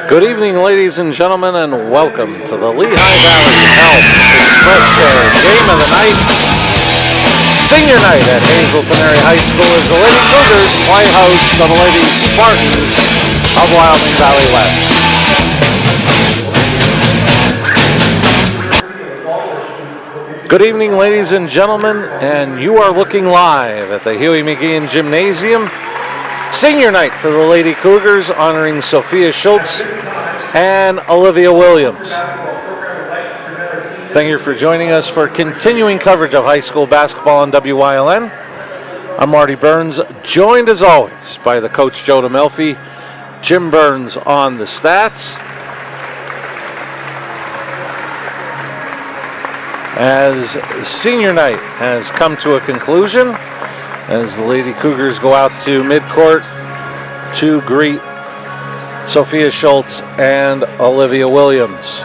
Good evening, ladies and gentlemen, and welcome to the Lehigh Valley Health Express Care Game of the Night. Senior night at Hazleton Area High School as the Lady Cougars play host to the Lady Spartans of Wyoming Valley West. Good evening, ladies and gentlemen, and you are looking live at the Huey McGeehan Gymnasium. Senior night for the Lady Cougars, honoring Sophia Schultz and Olivia Williams. Thank you for joining us for continuing coverage of high school basketball on WYLN. I'm Marty Burns, joined as always by the coach Joe DeMelfi. Jim Burns on the stats. As senior night has come to a conclusion, as the Lady Cougars go out to midcourt to greet Sophia Schultz and Olivia Williams.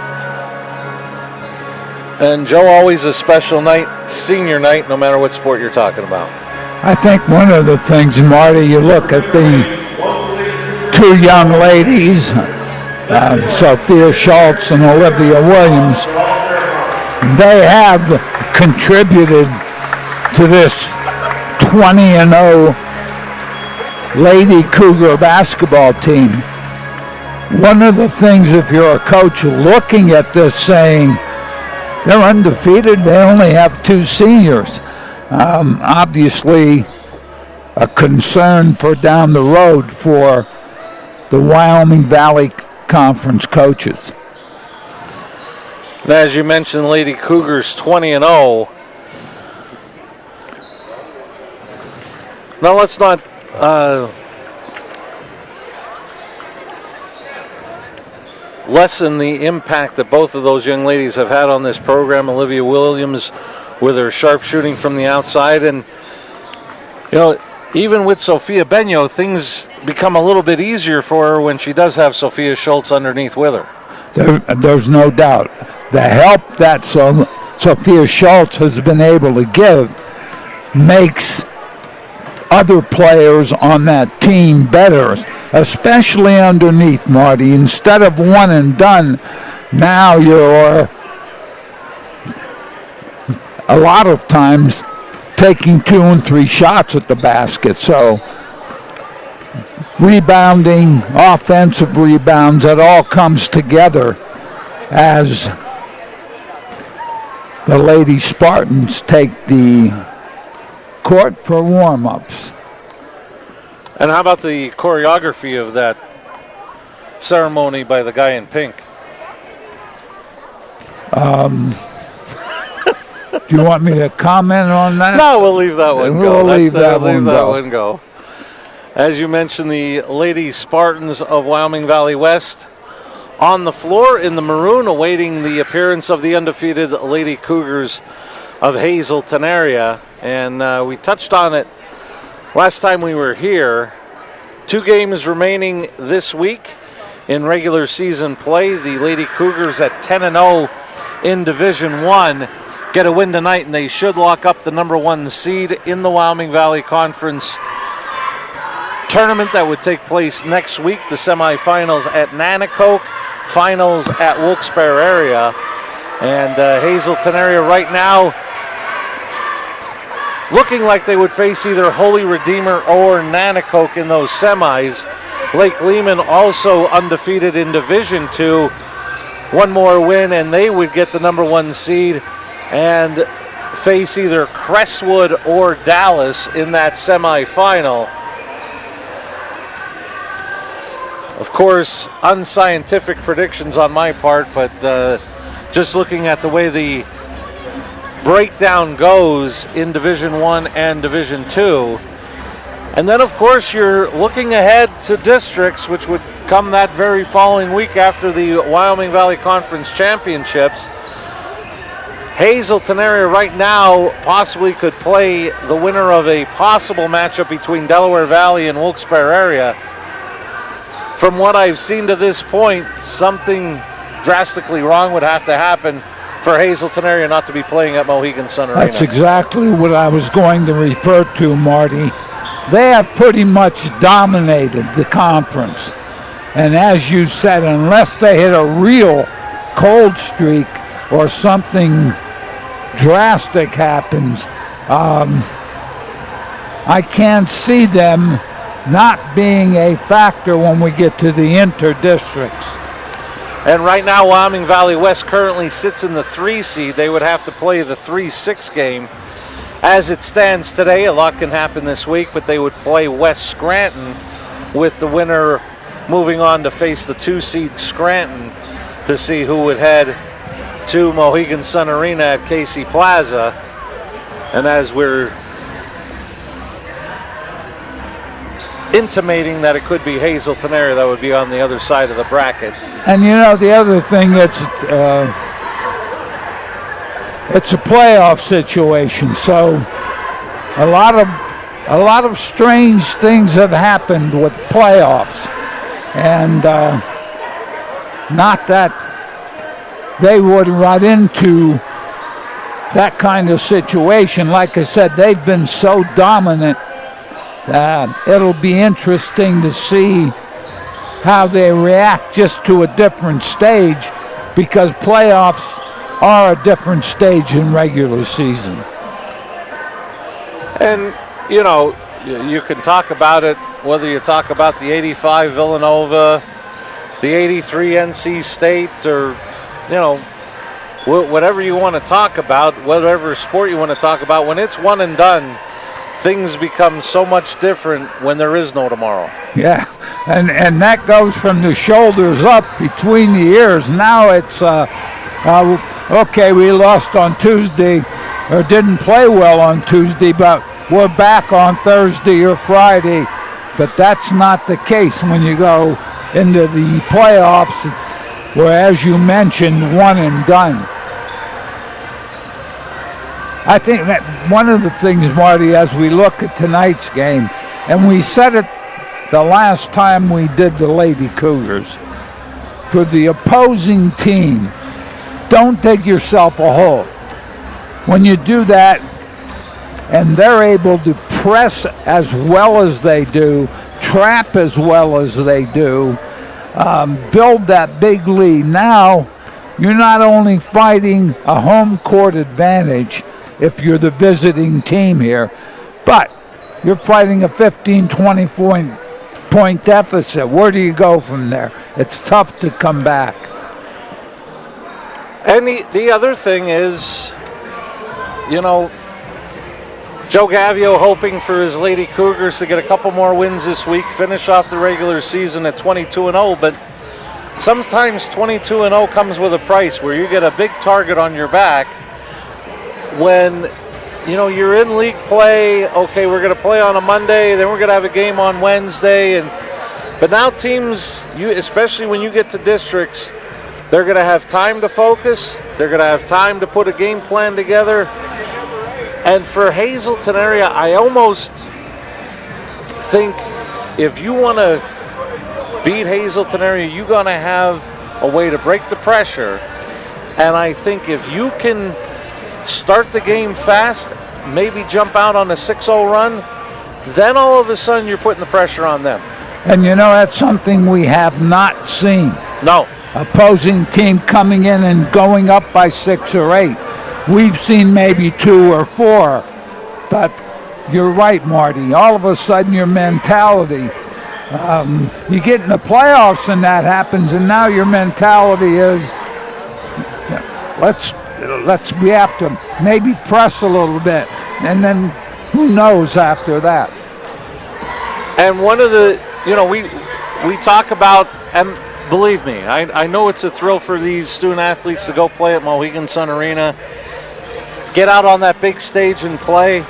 And Joe, always a special night, senior night, no matter what sport you're talking about. I think one of the things, Marty, you look at the two young ladies, Sophia Schultz and Olivia Williams, they have contributed to this 20-0 Lady Cougar basketball team. One of the things, if you're a coach looking at this saying, they're undefeated, they only have two seniors. Obviously, a concern for down the road for the Wyoming Valley Conference coaches. As you mentioned, Lady Cougars 20-0. Now let's not lessen the impact that both of those young ladies have had on this program. Olivia Williams with her sharp shooting from the outside, and you know, even with Sophia Benyo, things become a little bit easier for her when she does have Sophia Schultz underneath with her. There's no doubt. The help that Sophia Schultz has been able to give makes other players on that team better, especially underneath, Marty. Instead of one and done, now you're a lot of times taking 2 and 3 shots at the basket. So rebounding, offensive rebounds, it all comes together as the Lady Spartans take the court for warm-ups. And how about the choreography of that ceremony by the guy in pink? Do you want me to comment on that? No, we'll leave that one go. We'll leave that one go. As you mentioned, the Lady Spartans of Wyoming Valley West on the floor in the maroon, awaiting the appearance of the undefeated Lady Cougars of Hazleton area. And we touched on it last time we were here. 2 games remaining this week in regular season play. The Lady Cougars at 10-0 in Division 1 get a win tonight, and they should lock up the number 1 seed in the Wyoming Valley Conference tournament that would take place next week. The semifinals at Nanticoke, finals at Wilkes-Barre area. And Hazleton area right now looking like they would face either Holy Redeemer or Nanticoke in those semis. Lake Lehman also undefeated in Division 2. One more win and they would get the number 1 seed and face either Crestwood or Dallas in that semifinal. Of course, unscientific predictions on my part, but just looking at the way the breakdown goes in Division 1 and Division 2. And then, of course, you're looking ahead to districts, which would come that very following week after the Wyoming Valley Conference Championships. Hazleton area right now possibly could play the winner of a possible matchup between Delaware Valley and Wilkes-Barre area. From what I've seen to this point, something drastically wrong would have to happen for Hazleton area not to be playing at Mohegan Sun Arena. That's exactly what I was going to refer to, Marty. They have pretty much dominated the conference. And as you said, unless they hit a real cold streak or something drastic happens, I can't see them not being a factor when we get to the inter-districts. And right now, Wyoming Valley West currently sits in the 3 seed. They would have to play the 3-6 game. As it stands today, a lot can happen this week, but they would play West Scranton, with the winner moving on to face the 2 seed Scranton to see who would head to Mohegan Sun Arena at Casey Plaza. And as we're intimating that it could be Hazleton area, that would be on the other side of the bracket. And you know, the other thing, it's a playoff situation, so a lot of strange things have happened with playoffs, and not that they would run into that kind of situation. Like I said, they've been so dominant. It'll be interesting to see how they react just to a different stage, because playoffs are a different stage than regular season. And, you know, you can talk about it, whether you talk about the 85 Villanova, the 83 NC State, or, you know, whatever you want to talk about, whatever sport you want to talk about, when it's one and done, things become so much different when there is no tomorrow. Yeah, and that goes from the shoulders up between the ears. Now it's, okay, we lost on Tuesday, or didn't play well on Tuesday, but we're back on Thursday or Friday. But that's not the case when you go into the playoffs, where, as you mentioned, one and done. I think that one of the things, Marty, as we look at tonight's game, and we said it the last time we did the Lady Cougars, for the opposing team, don't dig yourself a hole. When you do that, and they're able to press as well as they do, trap as well as they do, build that big lead. Now, you're not only fighting a home court advantage if you're the visiting team here, but you're fighting a 15, 20 point deficit. Where do you go from there? It's tough to come back. And the other thing is, you know, Joe Gavio hoping for his Lady Cougars to get a couple more wins this week, finish off the regular season at 22-0, but sometimes 22-0 comes with a price, where you get a big target on your back when, you know, you're in league play. Okay, we're going to play on a Monday, then we're going to have a game on Wednesday, but now teams, especially when you get to districts, they're going to have time to focus, they're going to have time to put a game plan together. And for Hazleton area, I almost think if you want to beat Hazleton area, you're going to have a way to break the pressure. And I think if you can start the game fast, maybe jump out on a 6-0 run, then all of a sudden you're putting the pressure on them. And you know, that's something we have not seen. No. Opposing team coming in and going up by 6 or 8. We've seen maybe 2 or 4. But you're right, Marty. All of a sudden your mentality, you get in the playoffs and that happens, and now your mentality is, we have to maybe press a little bit, and then who knows after that. And one of the, you know, we talk about, and believe me, I know it's a thrill for these student athletes to go play at Mohegan Sun Arena, get out on that big stage and play,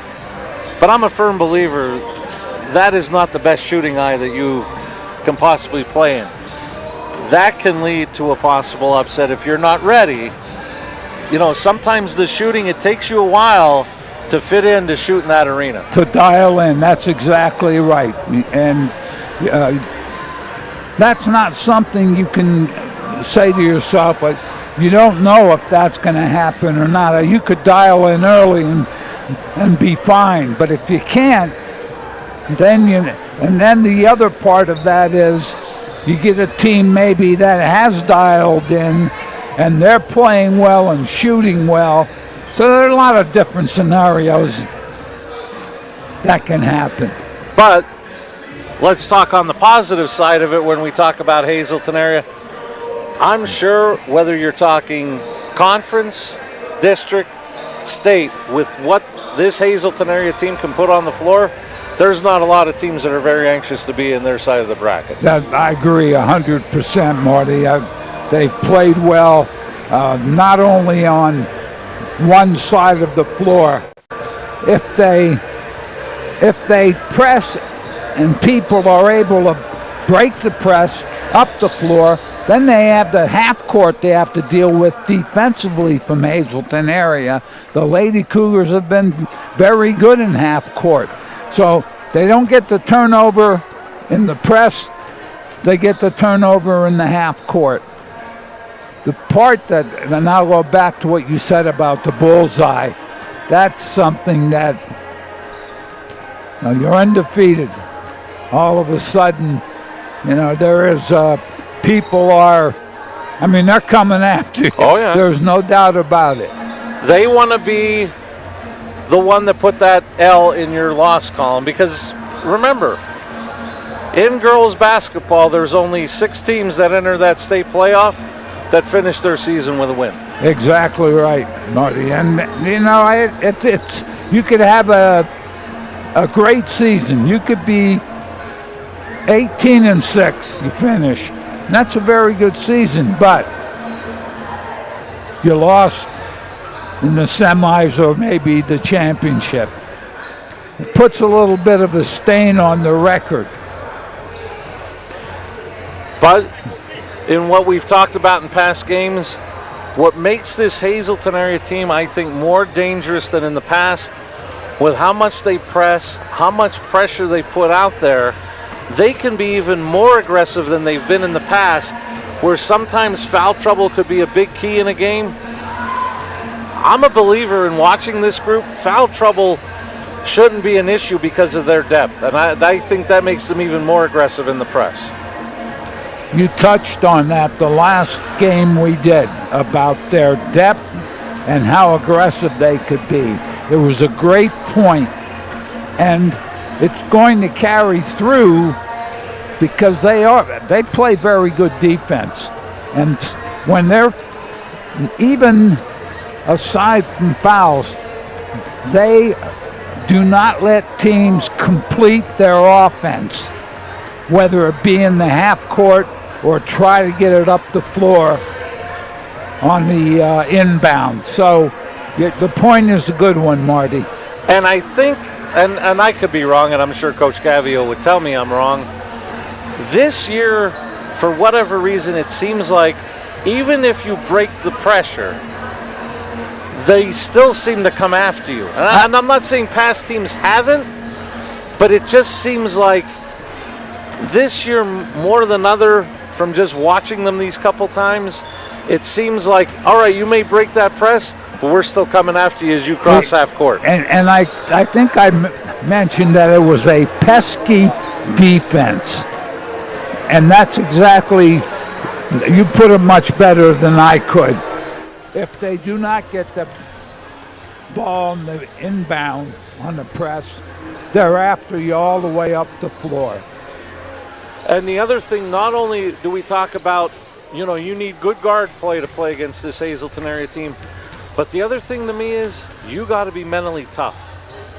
but I'm a firm believer that is not the best shooting eye that you can possibly play in. That can lead to a possible upset if you're not ready. You know, sometimes the shooting, it takes you a while to fit in to shoot in that arena. To dial in, that's exactly right. And that's not something you can say to yourself, like, you don't know if that's going to happen or not. You could dial in early and be fine, but if you can't, then and then the other part of that is You get a team maybe that has dialed in, and they're playing well and shooting well. So there are a lot of different scenarios that can happen. But let's talk on the positive side of it when we talk about Hazleton area. I'm sure whether you're talking conference, district, state, with what this Hazleton area team can put on the floor, there's not a lot of teams that are very anxious to be in their side of the bracket. I agree 100%, Marty. They've played well, not only on one side of the floor. If they press and people are able to break the press up the floor, then they have the half court they have to deal with defensively from Hazleton area. The Lady Cougars have been very good in half court. So they don't get the turnover in the press, they get the turnover in the half court. The part that, and I'll go back to what you said about the bullseye, that's something that, you're undefeated. All of a sudden, there is, people are, they're coming after you. Oh, yeah. There's no doubt about it. They want to be the one that put that L in your loss column, because remember, in girls basketball, there's only 6 teams that enter that state playoff that finish their season with a win. Exactly right, Marty. And it's you could have a great season. You could be 18-6, you finish. And that's a very good season, but you lost in the semis or maybe the championship. It puts a little bit of a stain on the record. But in what we've talked about in past games, what makes this Hazleton area team, I think, more dangerous than in the past, with how much they press, how much pressure they put out there, they can be even more aggressive than they've been in the past, where sometimes foul trouble could be a big key in a game. I'm a believer in watching this group. Foul trouble shouldn't be an issue because of their depth, and I think that makes them even more aggressive in the press. You touched on that the last game we did about their depth and how aggressive they could be. It was a great point, and it's going to carry through because they play very good defense. And when they're, even aside from fouls, they do not let teams complete their offense, whether it be in the half court or try to get it up the floor on the inbound. So the point is a good one, Marty. And I think, and I could be wrong, and I'm sure Coach Gavio would tell me I'm wrong, this year, for whatever reason, it seems like even if you break the pressure, they still seem to come after you. And I'm not saying past teams haven't, but it just seems like this year more than other, from just watching them these couple times, it seems like, all right, you may break that press, but we're still coming after you as you cross half court. And I think I mentioned that it was a pesky defense. And that's exactly, you put it much better than I could. If they do not get the ball in the inbound on the press, they're after you all the way up the floor. And the other thing, not only do we talk about, you need good guard play to play against this Hazleton area team, but the other thing to me is you got to be mentally tough.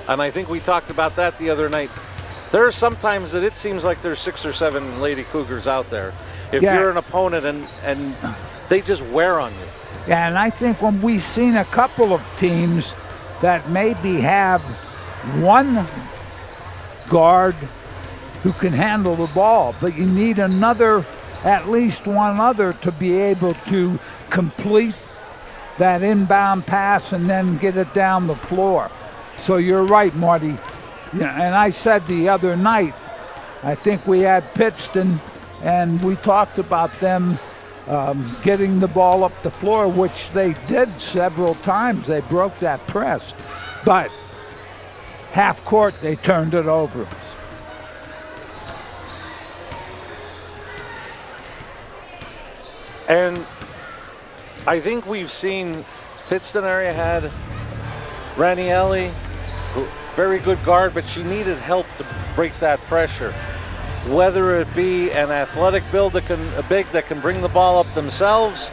And I think we talked about that the other night. There are some times that it seems like there's 6 or 7 Lady Cougars out there. If you're an opponent and they just wear on you. Yeah, and I think when we've seen a couple of teams that maybe have one guard who can handle the ball, but you need at least one other to be able to complete that inbound pass and then get it down the floor. So you're right, Marty. And I said the other night, I think we had Pittston, and we talked about them getting the ball up the floor, which they did several times. They broke that press. But half court, they turned it over. And I think we've seen Pittston area had Ranielli, very good guard, but she needed help to break that pressure. Whether it be an athletic build that can bring the ball up themselves,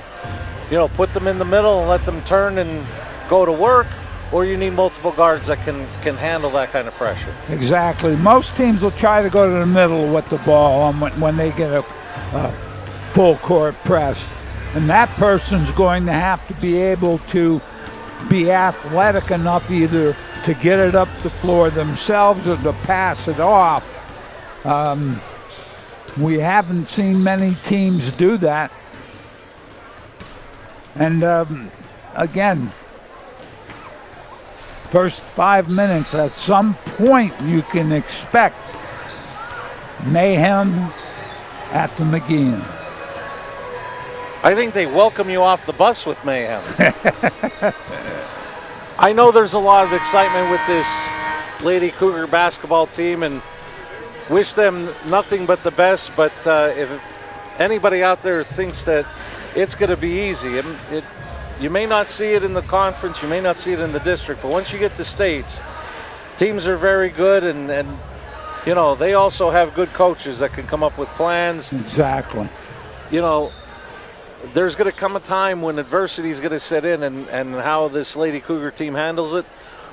put them in the middle and let them turn and go to work, or you need multiple guards that can handle that kind of pressure. Exactly. Most teams will try to go to the middle with the ball when they get a full court press. And that person's going to have to be able to be athletic enough either to get it up the floor themselves or to pass it off. We haven't seen many teams do that. And again, first 5 minutes, at some point you can expect mayhem at the McGeehan. I think they welcome you off the bus with mayhem. I know there's a lot of excitement with this Lady Cougar basketball team and wish them nothing but the best, but if anybody out there thinks that it's going to be easy, you may not see it in the conference, you may not see it in the district, but once you get to states, teams are very good, and they also have good coaches that can come up with plans. Exactly. There's going to come a time when adversity is going to set in, and how this Lady Cougar team handles it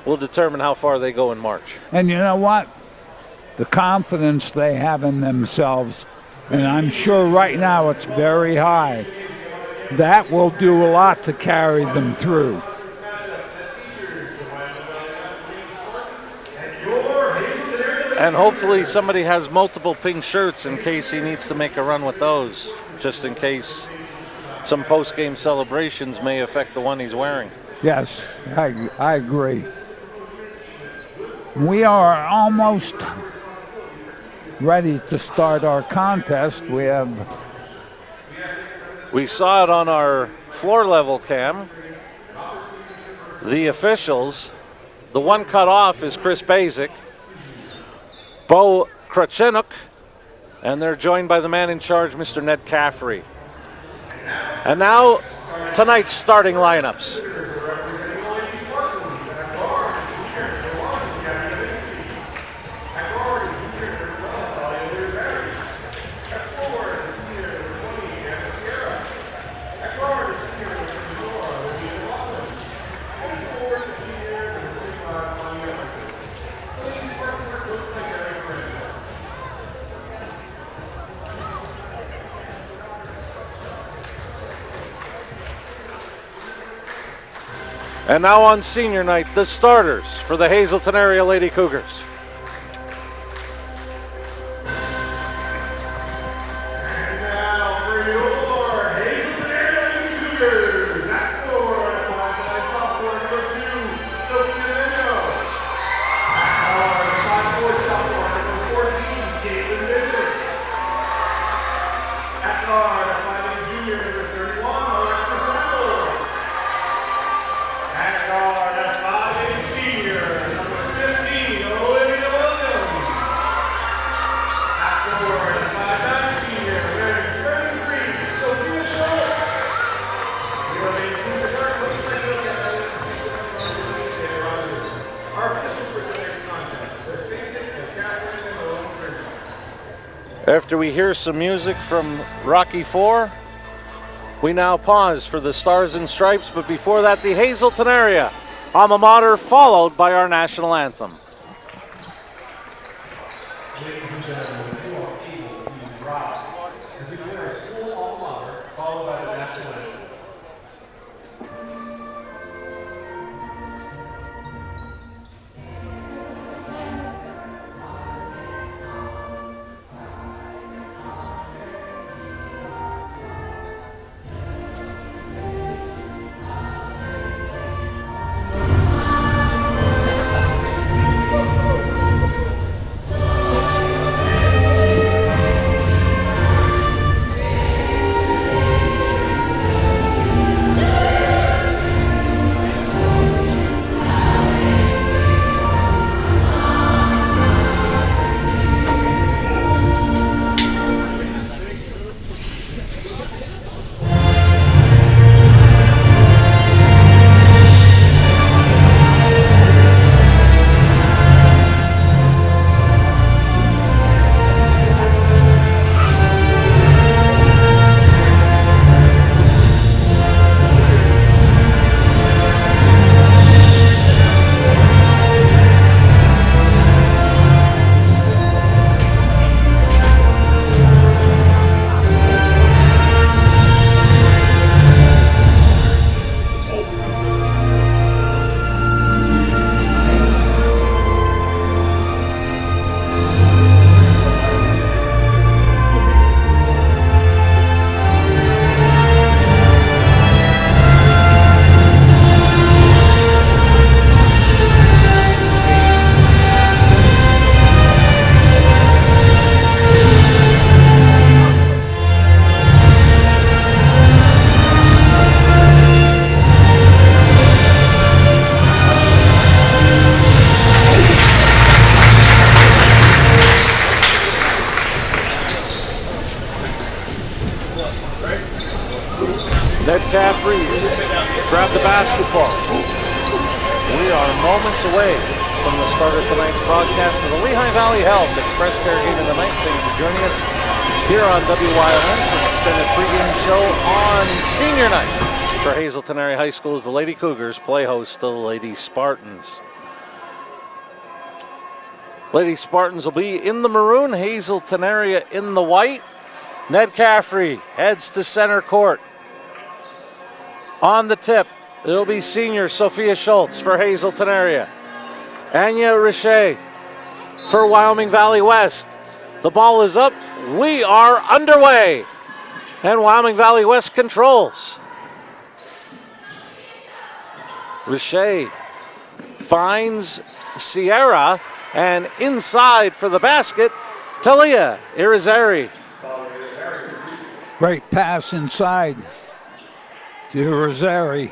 will determine how far they go in March. And you know what? The confidence they have in themselves, and I'm sure right now it's very high, that will do a lot to carry them through. And hopefully somebody has multiple pink shirts in case he needs to make a run with those, just in case some post-game celebrations may affect the one he's wearing. Yes, I agree. We are almost ready to start our contest. We saw it on our floor level cam. The officials, the one cut off is Chris Basic, Bo Krachenuk, and they're joined by the man in charge, Mr. Ned Caffrey. And now, tonight's starting lineups. And now on senior night, the starters for the Hazleton area Lady Cougars. After we hear some music from Rocky IV, we now pause for the Stars and Stripes, but before that, the Hazleton area alma mater, followed by our national anthem. Ladies and gentlemen, you are able to use rise as we play our school alma mater, followed by the national anthem. McCaffrey's grab the basketball. We are moments away from the start of tonight's broadcast of the Lehigh Valley Health Express Care Game of the Night. Thank you for joining us here on WYLN for an extended pregame show on senior night for Hazleton Area High School as the Lady Cougars play host to the Lady Spartans. Lady Spartans will be in the maroon, Hazleton Area in the white. Ned Caffrey heads to center court. On the tip, it'll be senior Sophia Schultz for Hazleton Area. Anya Richer for Wyoming Valley West. The ball is up. We are underway. And Wyoming Valley West controls. Richer finds Sierra, and inside for the basket, Talia Irizarry. Great pass inside to Irizarry.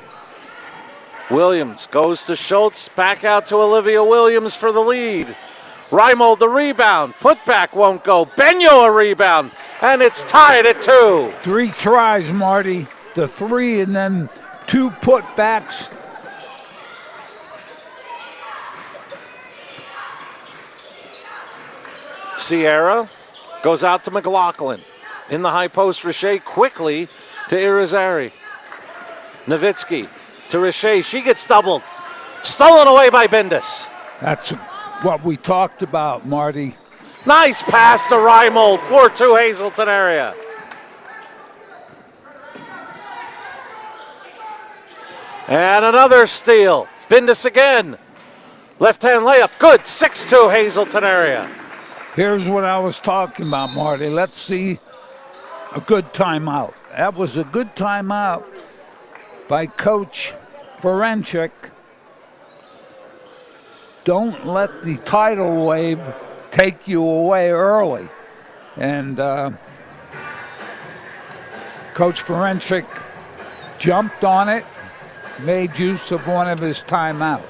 Williams goes to Schultz, back out to Olivia Williams for the lead. Reimold the rebound, putback won't go. Benyo a rebound, and it's tied at 2. 3 tries, Marty. The 3 and then 2 putbacks. Sierra goes out to McLaughlin. In the high post, Richer quickly to Irizarry. Nowitzki to Richer. She gets doubled. Stolen away by Bendis. That's what we talked about, Marty. Nice pass to Reimold. 4-2 Hazleton Area. And another steal. Bendis again. Left-hand layup. Good. 6-2 Hazleton Area. Here's what I was talking about, Marty. Let's see a good timeout. That was a good timeout by Coach Ferencik. Don't let the tidal wave take you away early. And Coach Ferencik jumped on it, made use of one of his timeouts.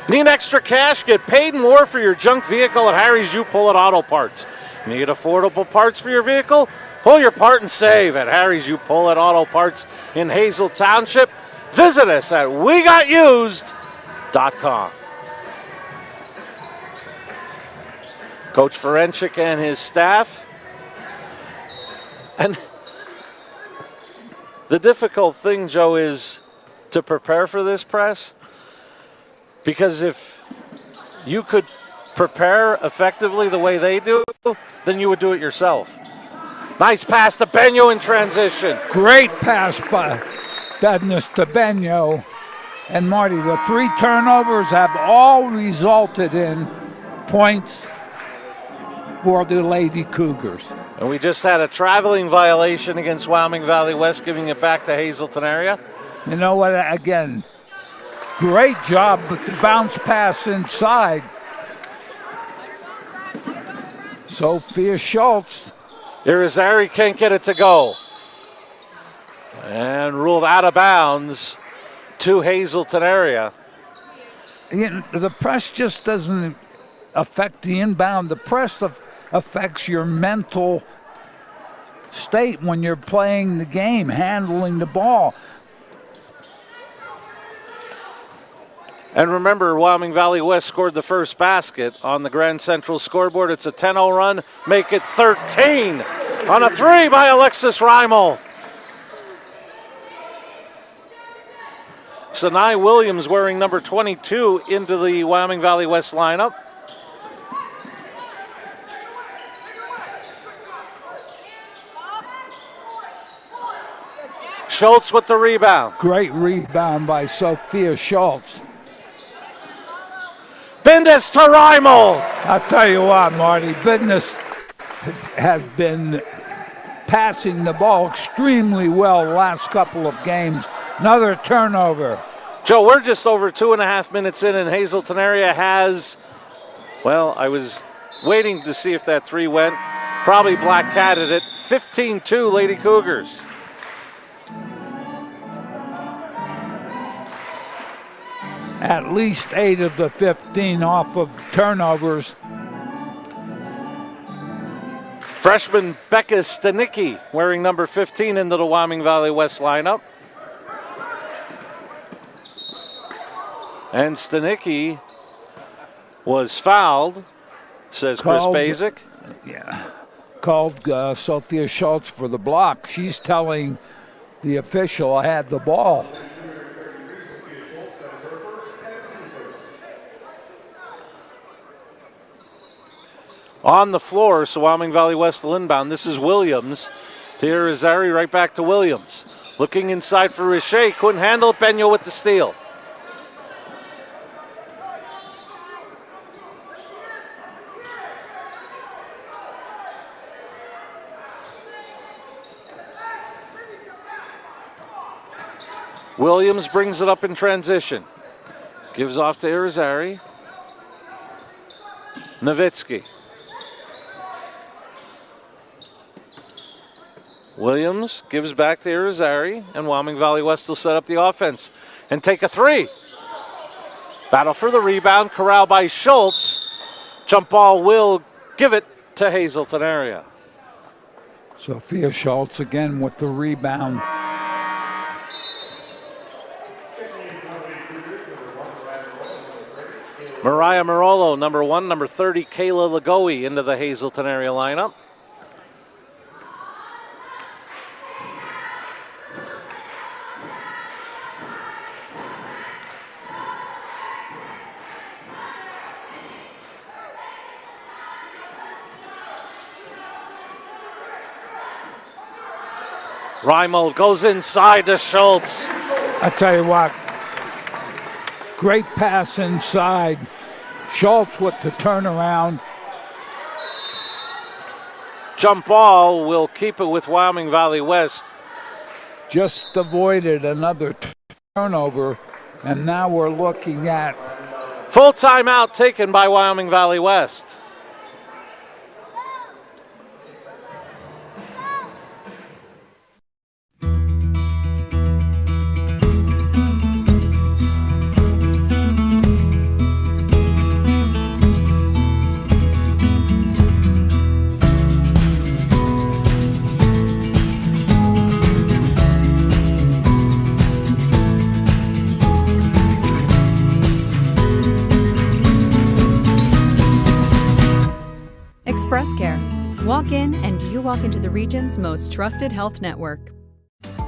Need extra cash? Get paid more for your junk vehicle at Harry's U-Pull-It Auto Parts. Need affordable parts for your vehicle? Pull your part and save at Harry's U-Pull-It Auto Parts in Hazel Township. Visit us at WeGotUsed.com. Coach Ferencik and his staff. And the difficult thing, Joe, is to prepare for this press. Because if you could prepare effectively the way they do, then you would do it yourself. Nice pass to Benyo in transition. Great pass by Bedness to Benyo. And Marty, the 3 turnovers have all resulted in points for the Lady Cougars. And we just had a traveling violation against Wyoming Valley West, giving it back to Hazleton Area. You know what, again, great job, but the bounce pass inside. Sophia Schultz. Irizarry can't get it to go. And ruled out of bounds to Hazleton Area. You know, the press just doesn't affect the inbound. The press affects your mental state when you're playing the game, handling the ball. And remember, Wyoming Valley West scored the first basket on the Grand Central scoreboard. It's a 10-0 run. Make it 13 on a 3 by Alexis Reimold. Sinai Williams wearing number 22 into the Wyoming Valley West lineup. Schultz with the rebound. Great rebound by Sophia Schultz. Bendis to Reimold. I'll tell you what, Marty, Bendis has been passing the ball extremely well the last couple of games. Another turnover. Joe, we're just over 2.5 minutes in, and Hazleton Area has, well, I was waiting to see if that 3 went. Probably black catted it. 15-2 Lady Cougars. At least 8 of the 15 off of turnovers. Freshman Becca Stanicki wearing number 15 into the Wyoming Valley West lineup. And Stanicki was fouled, says Chris Basic. Yeah. Called Sophia Schultz for the block. She's telling the official I had the ball. On the floor, so Wyoming Valley West will inbound. This is Williams to Irizarry, right back to Williams. Looking inside for Richer, couldn't handle it. Benyo with the steal. Williams brings it up in transition. Gives off to Irizarry. Nowitzki. Williams gives back to Irizarry, and Wyoming Valley West will set up the offense and take a three. Battle for the rebound, corral by Schultz. Jump ball will give it to Hazleton area. Sophia Schultz again with the rebound. Mariah Marolo, number 1, number 30, Kayla Lagoe into the Hazleton area lineup. Reimold goes inside to Schultz. I tell you what, great pass inside. Schultz with the turnaround. Jump ball will keep it with Wyoming Valley West. Just avoided another turnover, and now we're looking at full timeout taken by Wyoming Valley West. Express Care. Walk in and you walk into the region's most trusted health network.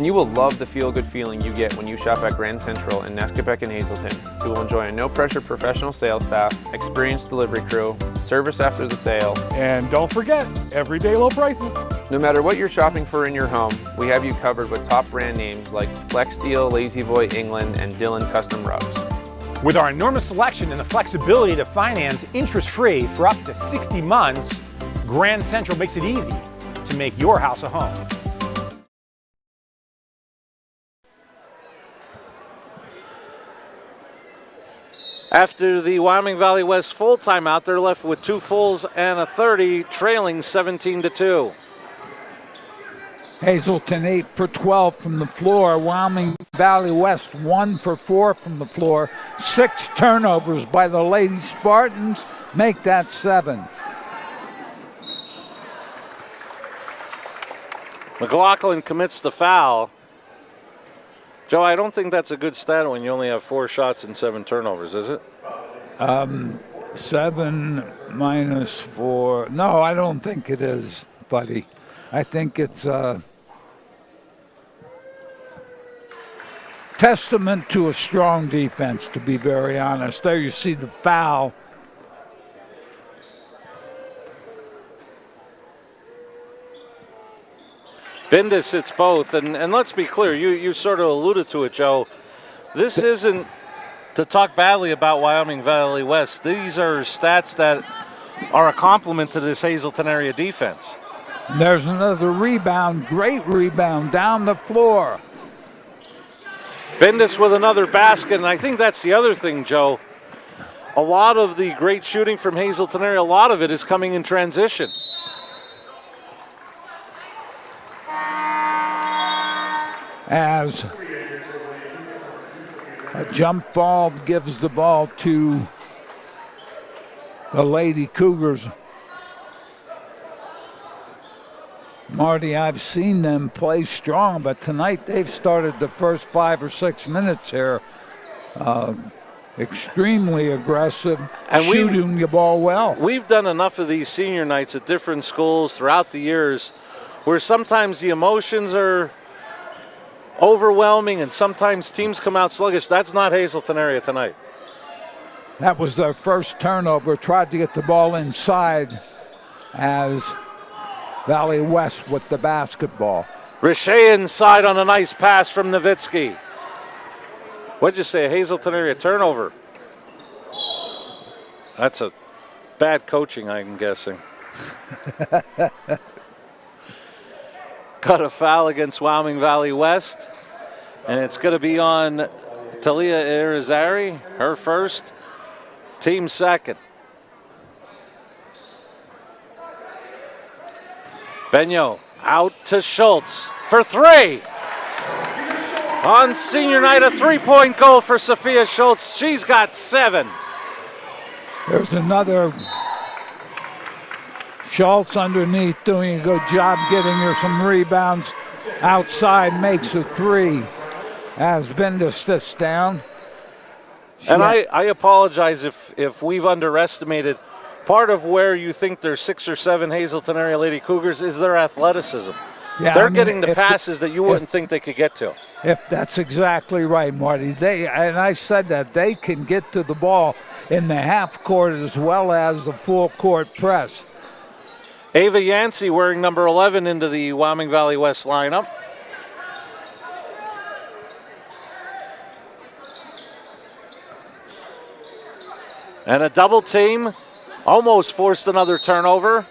You will love the feel-good feeling you get when you shop at Grand Central in Nesquebec and Hazleton. You will enjoy a no-pressure professional sales staff, experienced delivery crew, service after the sale, and don't forget, everyday low prices. No matter what you're shopping for in your home, we have you covered with top brand names like Flex Steel, Lazy Boy England, and Dillon Custom Rugs. With our enormous selection and the flexibility to finance interest-free for up to 60 months, Grand Central makes it easy to make your house a home. After the Wyoming Valley West full timeout, they're left with 2 fulls and a 30, trailing 17-2. Hazleton 8 for 12 from the floor. Wyoming Valley West 1 for 4 from the floor. 6 turnovers by the Lady Spartans make that 7. McLaughlin commits the foul. Joe, I don't think that's a good stat when you only have 4 shots and 7 turnovers, is it? 7 minus 4. No, I don't think it is, buddy. I think it's a testament to a strong defense, to be very honest. There you see the foul. Bindus hits both, and let's be clear, you sort of alluded to it, Joe. This isn't to talk badly about Wyoming Valley West. These are stats that are a compliment to this Hazleton area defense. There's another rebound, great rebound down the floor. Bindus with another basket, and I think that's the other thing, Joe. A lot of the great shooting from Hazleton area, a lot of it is coming in transition. As a jump ball gives the ball to the Lady Cougars. Marty, I've seen them play strong, but tonight they've started the first 5 or 6 minutes here extremely aggressive, And shooting the ball well. We've done enough of these senior nights at different schools throughout the years where sometimes the emotions are overwhelming and sometimes teams come out sluggish. That's not Hazleton area tonight. That was their first turnover. Tried to get the ball inside as Valley West with the basketball. Richer inside on a nice pass from Nowitzki. What'd you say, Hazleton area turnover? That's a bad coaching, I'm guessing. Got a foul against Wyoming Valley West, and it's going to be on Talia Irizarry, her first, team second. Benyo out to Schultz for three. On senior night, a three-point goal for Sophia Schultz. She's got 7. There's another. Schultz underneath doing a good job getting her some rebounds. Outside makes a 3 as Bendis sits down. And I apologize if we've underestimated part of where you think there's 6 or 7 Hazleton area Lady Cougars is their athleticism. Yeah, They're getting the passes that you wouldn't think they could get to. If that's exactly right, Marty. And I said that they can get to the ball in the half court as well as the full court press. Ava Yancey wearing number 11 into the Wyoming Valley West lineup. And a double team almost forced another turnover.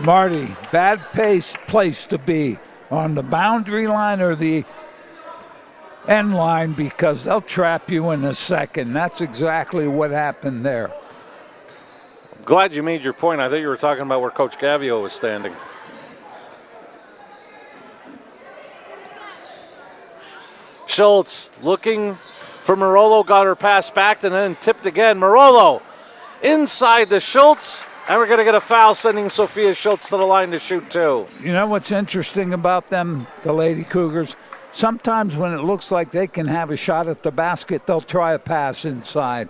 Marty, bad place to be on the boundary line or the end line because they'll trap you in a second. That's exactly what happened there. Glad you made your point. I thought you were talking about where Coach Gavio was standing. Schultz looking for Marolo, got her pass back and then tipped again. Marolo inside to Schultz, and we're going to get a foul sending Sophia Schultz to the line to shoot 2. You know what's interesting about them, the Lady Cougars? Sometimes when it looks like they can have a shot at the basket, they'll try a pass inside.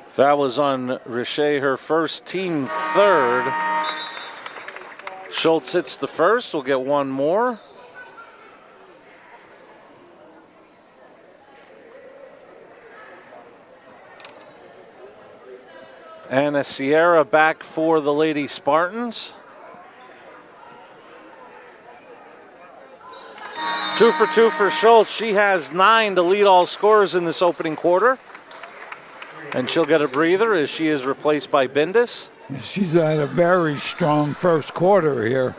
Foul was on Richer, her first, team third. Schultz hits the first. We'll get one more. And a Sierra back for the Lady Spartans. 2 for 2 for Schultz. She has 9 to lead all scorers in this opening quarter. And she'll get a breather as she is replaced by Bindis. She's had a very strong first quarter here.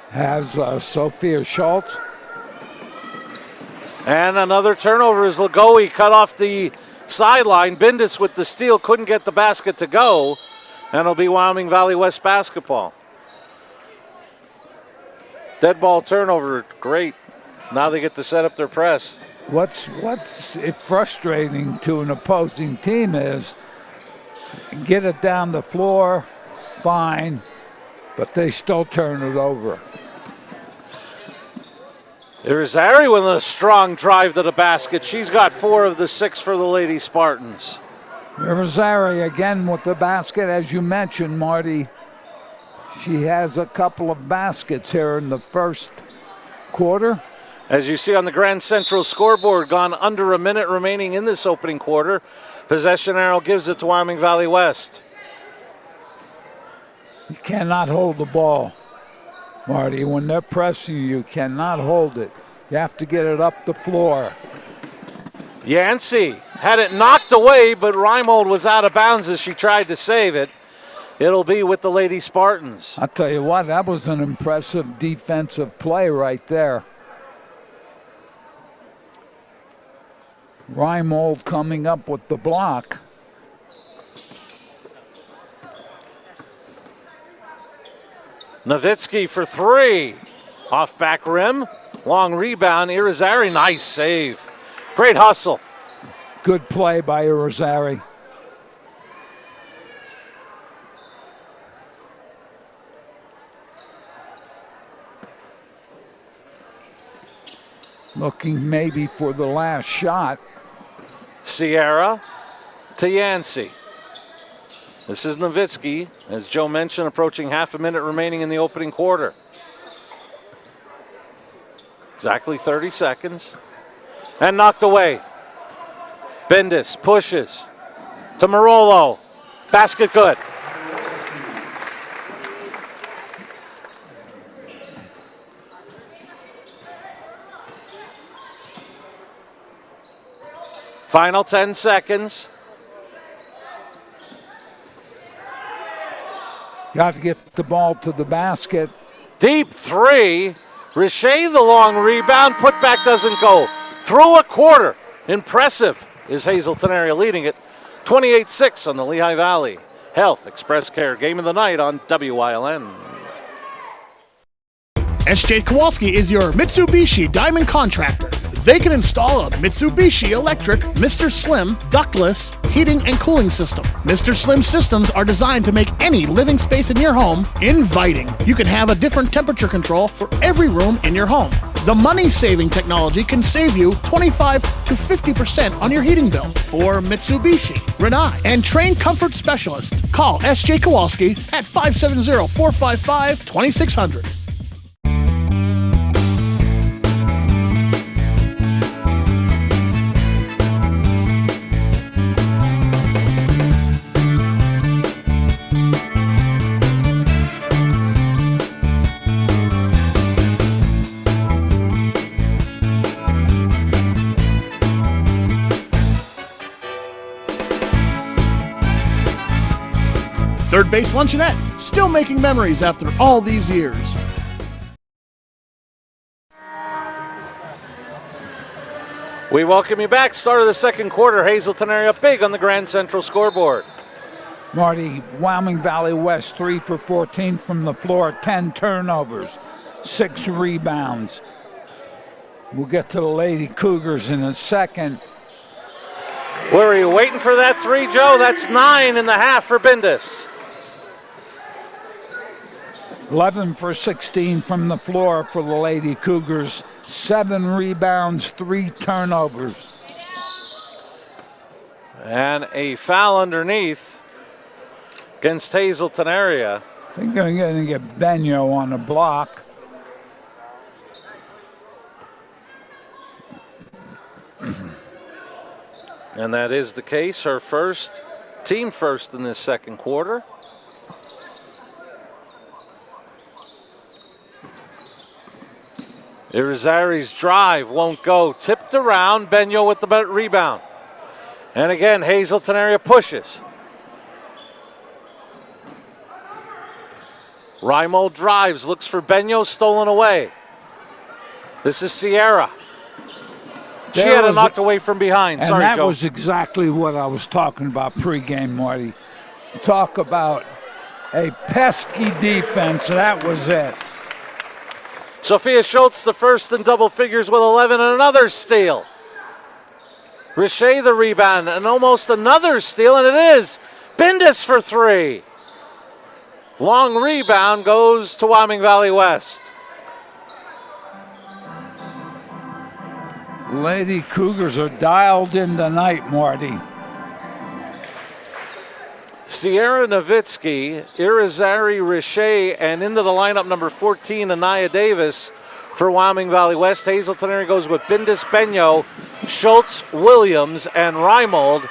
Has Sophia Schultz. And another turnover as Lagoe cut off the sideline. Bindis with the steal, couldn't get the basket to go. And it'll be Wyoming Valley West basketball. Dead ball turnover, great. Now they get to set up their press. What's it frustrating to an opposing team is get it down the floor, fine, but they still turn it over. Irizarry with a strong drive to the basket. She's got 4 of the 6 for the Lady Spartans. Irizarry again with the basket, as you mentioned, Marty. She has a couple of baskets here in the first quarter. As you see on the Grand Central scoreboard, gone under a minute remaining in this opening quarter. Possession arrow gives it to Wyoming Valley West. You cannot hold the ball, Marty. When they're pressing you cannot hold it. You have to get it up the floor. Yancey had it knocked away, but Reimold was out of bounds as she tried to save it. It'll be with the Lady Spartans. I'll tell you what, that was an impressive defensive play right there. Reimold coming up with the block. Nowitzki for 3. Off back rim. Long rebound. Irizarry, nice save. Great hustle. Good play by Irizarry. looking maybe for the last shot. Sierra to Yancey. This is Nowitzki, as Joe mentioned, approaching half a minute remaining in the opening quarter. Exactly 30 seconds. And knocked away. Bendis pushes to Marolo. Basket good. Final 10 seconds. Got to get the ball to the basket. Deep three. Richey the long rebound. Putback doesn't go. Through a quarter. Impressive is Hazleton area leading it. 28-6 on the Lehigh Valley Health Express Care Game of the Night on WYLN. SJ Kowalski is your Mitsubishi Diamond Contractor. They can install a Mitsubishi electric Mr. Slim ductless heating and cooling system. Mr. Slim systems are designed to make any living space in your home inviting. You can have a different temperature control for every room in your home. The money-saving technology can save you 25 to 50% on your heating bill for Mitsubishi, Rinnai, and trained comfort specialists. Call SJ Kowalski at 570-455-2600. Third Base Luncheonette, still making memories after all these years. We welcome you back. Start of the second quarter. Hazleton area big on the Grand Central scoreboard. Marty, Wyoming Valley West 3 for 14 from the floor, 10 turnovers, 6 rebounds. We'll get to the Lady Cougars in a second. Were you waiting for that three, Joe? That's 9 in the half for Bendis. 11 for 16 from the floor for the Lady Cougars. 7 rebounds, 3 turnovers. And a foul underneath against Hazleton area. I think they're going to get Benyo on a block. And that is the case. Her first, team first in this second quarter. Irizarry's drive won't go. Tipped around. Benyo with the rebound. And again, Hazleton area pushes. Rimo drives, looks for Benyo, stolen away. This is Sierra. She had it knocked away from behind. And sorry, that Joe. was exactly what I was talking about pregame, Marty. Talk about a pesky defense. That was it. Sophia Schultz, the first in double figures with 11, and another steal. Richey the rebound, and almost another steal, and it is Bendis for 3. Long rebound goes to Wyoming Valley West. Lady Cougars are dialed in tonight, Marty. Sierra Nowitzki, Irizarry Richey, and into the lineup number 14, Anaya Davis for Wyoming Valley West. Hazleton area goes with Bendis, Benyo, Schultz, Williams, and Reimold.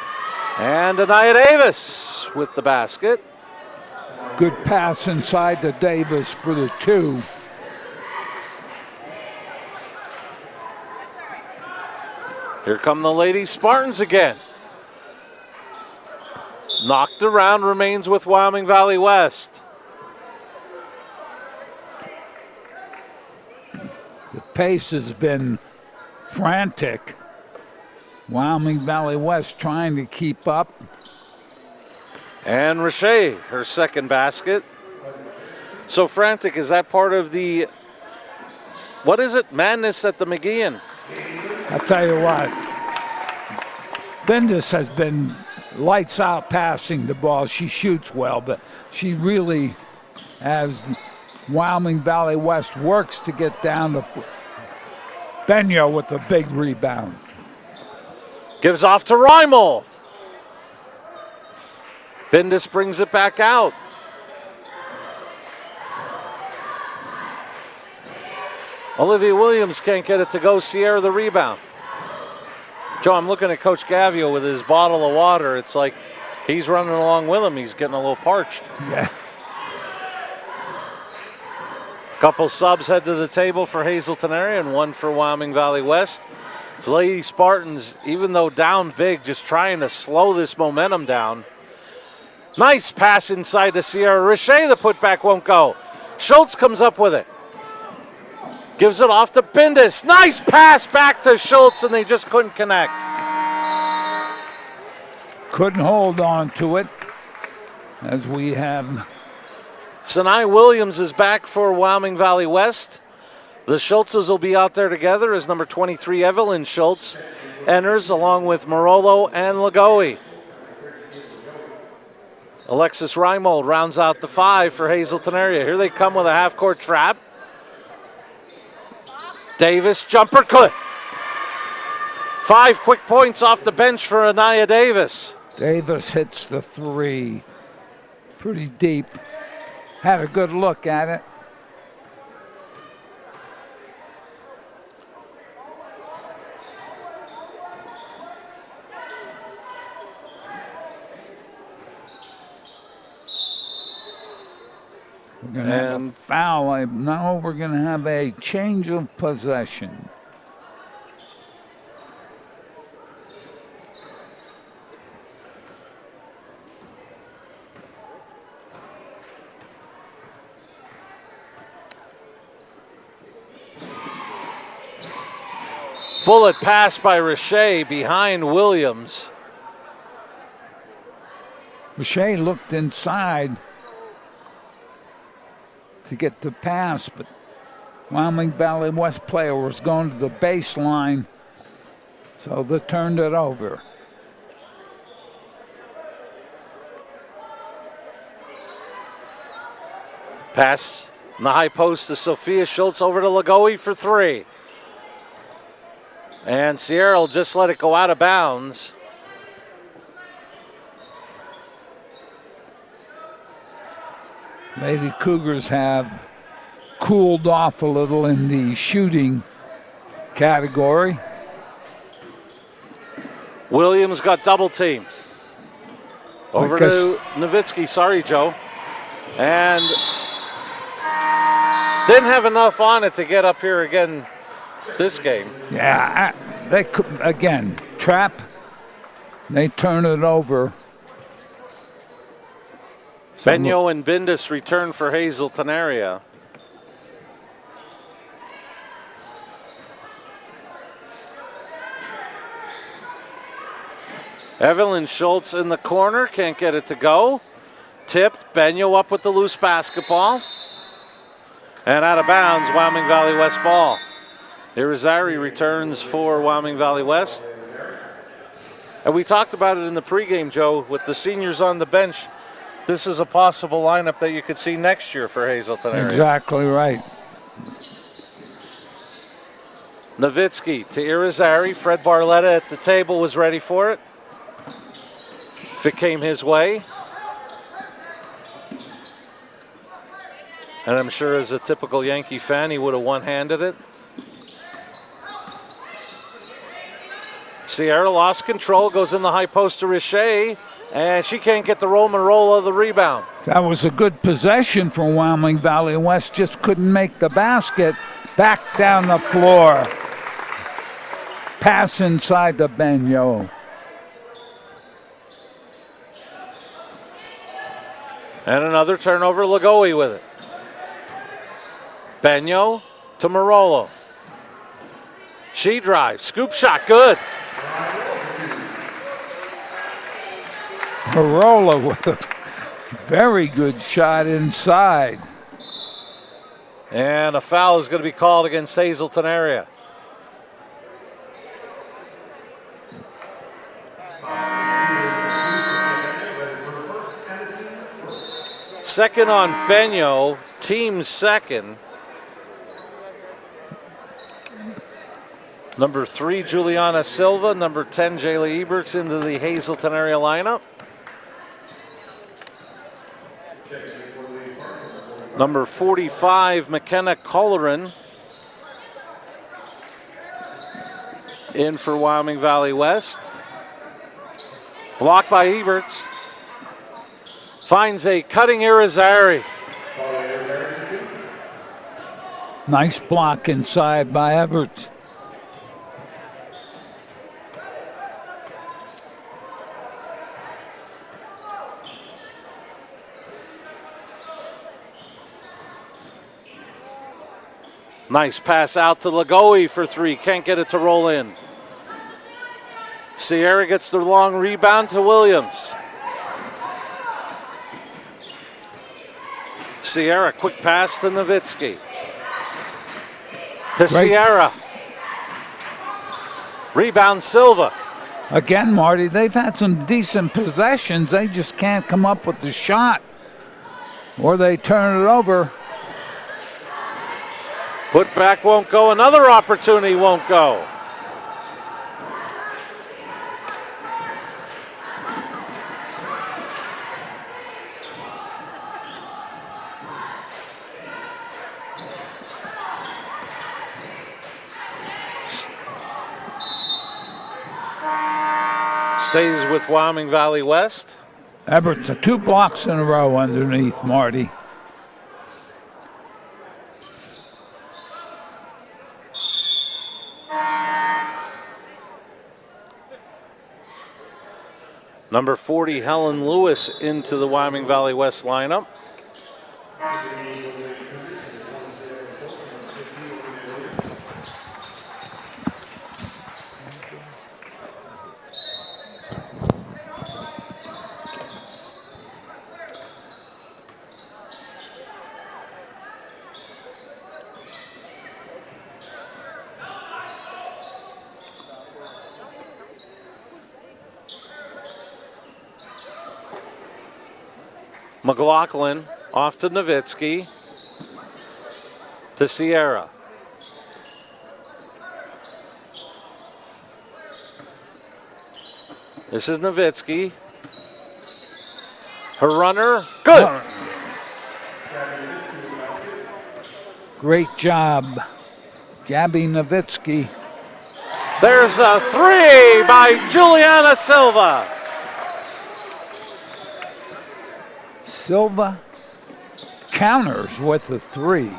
And Anaya Davis with the basket. Good pass inside to Davis for the 2. Here come the Lady Spartans again. Knocked around, remains with Wyoming Valley West. The pace has been frantic. Wyoming Valley West trying to keep up. And Richey, her second basket. So frantic, is that part of the, what is it, madness at the McGeehan? I'll tell you what, Bendis has been lights out passing the ball. She shoots well, but she really, as Wyoming Valley West works to get down to Benyo with the big rebound. Gives off to Reimold. Bendis brings it back out. Olivia Williams can't get it to go. Sierra the rebound. Joe, I'm looking at Coach Gavio with his bottle of water. It's like he's running along with him. He's getting a little parched. Yeah. Couple subs head to the table for Hazleton area and one for Wyoming Valley West. The Lady Spartans, even though down big, just trying to slow this momentum down. Nice pass inside to Sierra Richey. The putback won't go. Schultz comes up with it. Gives it off to Bendis. Nice pass back to Schultz, and they just couldn't connect. Couldn't hold on to it as we have. Sinai Williams is back for Wyoming Valley West. The Schultzes will be out there together as number 23 Evelyn Schultz enters along with Marolo and Lagoe. Alexis Reimold rounds out the 5 for Hazleton area. Here they come with a half-court trap. Davis, jumper good. 5 quick points off the bench for Anaya Davis. Davis hits the 3 pretty deep. Had a good look at it. We're going to have a foul. Now we're going to have a change of possession. Bullet pass by Richey behind Williams. Richey looked inside to get the pass, but Wyoming Valley West player was going to the baseline, so they turned it over. Pass in the high post to Sophia Schultz over to Lagoe for 3. And Sierra will just let it go out of bounds. Lady Cougars have cooled off a little in the shooting category. Williams got double teamed. Over to Nowitzki. Sorry, Joe. And didn't have enough on it to get up here again this game. Yeah, they could, again, trap. They turn it over. Benyo and Bendis return for Hazleton area. Evelyn Schultz in the corner, can't get it to go. Tipped, Benyo up with the loose basketball. And out of bounds, Wyoming Valley West ball. Irizarry returns for Wyoming Valley West. And we talked about it in the pregame, Joe, with the seniors on the bench. This is a possible lineup that you could see next year for Hazleton area. Exactly right. Nowitzki to Irizarry. Fred Barletta at the table was ready for it. If it came his way. And I'm sure as a typical Yankee fan, he would have one-handed it. Sierra lost control, goes in the high post to Richey, and she can't get the roll of the rebound. That was a good possession for Wyoming Valley West, just couldn't make the basket. Back down the floor. Pass inside to Benyo. And another turnover, Lagoe with it. Benyo to Marolo. She drives, scoop shot, good. Marola with a very good shot inside. And a foul is going to be called against Hazleton area. Second on Benyo, team second. Number 3, Juliana Silva. Number 10, Jayla Eberts into the Hazleton area lineup. Number 45, McKenna Colleran in for Wyoming Valley West. Blocked by Eberts. Finds a cutting Irizarry. Nice block inside by Everett. Nice pass out to Lagoe for 3. Can't get it to roll in. Sierra gets the long rebound to Williams. Sierra, quick pass to Nowitzki. To Sierra. Rebound Silva. Again, Marty, they've had some decent possessions. They just can't come up with the shot. Or they turn it over. Put back won't go. Another opportunity won't go. Stays with Wyoming Valley West. Everett's 2 blocks in a row underneath Marty. Number 40, Helen Lewis into the Wyoming Valley West lineup. McLaughlin off to Nowitzki, to Sierra. This is Nowitzki. Her runner, good. Great job, Gabby Nowitzki. There's a 3 by Juliana Silva. Silva counters with the 3.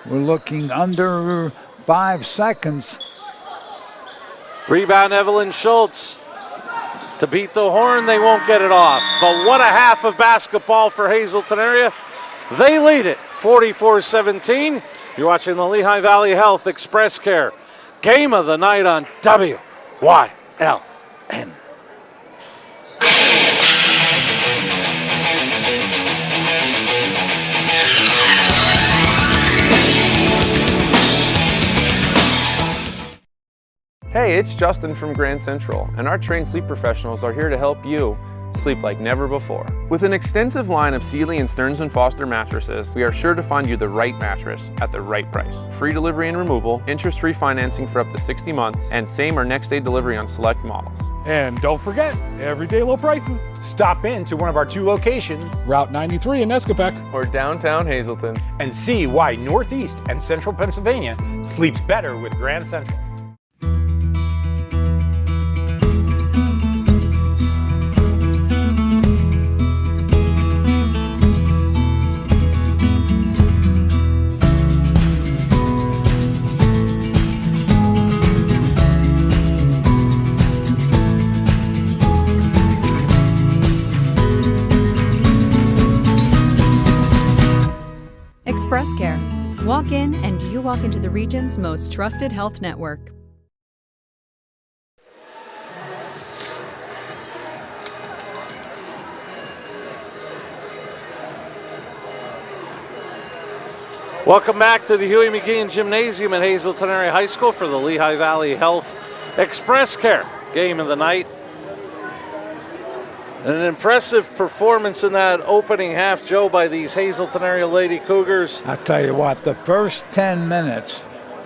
We're looking under 5 seconds. Rebound Evelyn Schultz. To beat the horn, they won't get it off. But what a half of basketball for Hazleton area. They lead it 44-17. You're watching the Lehigh Valley Health Express Care Game of the Night on WYLN. Hey, it's Justin from Grand Central, and our trained sleep professionals are here to help you sleep like never before. With an extensive line of Sealy and Stearns & Foster mattresses, we are sure to find you the right mattress at the right price. Free delivery and removal, interest-free financing for up to 60 months, and same or next day delivery on select models. And don't forget, everyday low prices. Stop in to one of our 2 locations, Route 93 in Nescopec, Or downtown Hazleton. and see why Northeast and Central Pennsylvania sleeps better with Grand Central. Express Care. Walk in and you walk into the region's most trusted health network. Welcome back to the Huey McGeehan Gymnasium at Hazleton Area High School for the Lehigh Valley Health Express Care Game of the Night. An impressive performance in that opening half, Joe, by these Hazleton area Lady Cougars. I tell you what, the first 10 minutes,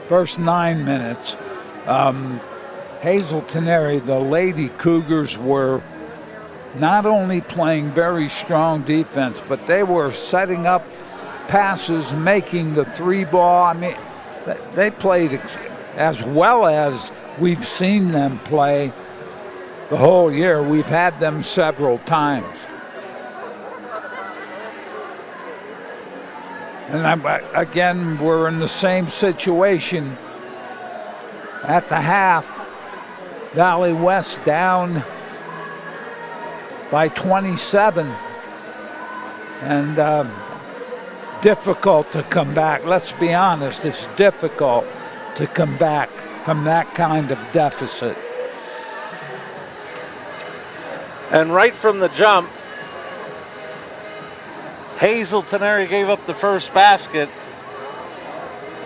first 9 minutes, Hazleton area, the Lady Cougars were not only playing very strong defense, but they were setting up passes, making the 3-ball. I mean, they played as well as we've seen them play the whole year. We've had them several times. And again, we're in the same situation at the half. Valley West down by 27. And difficult to come back. Let's be honest, it's difficult to come back from that kind of deficit. And right from the jump, Hazleton area gave up the first basket,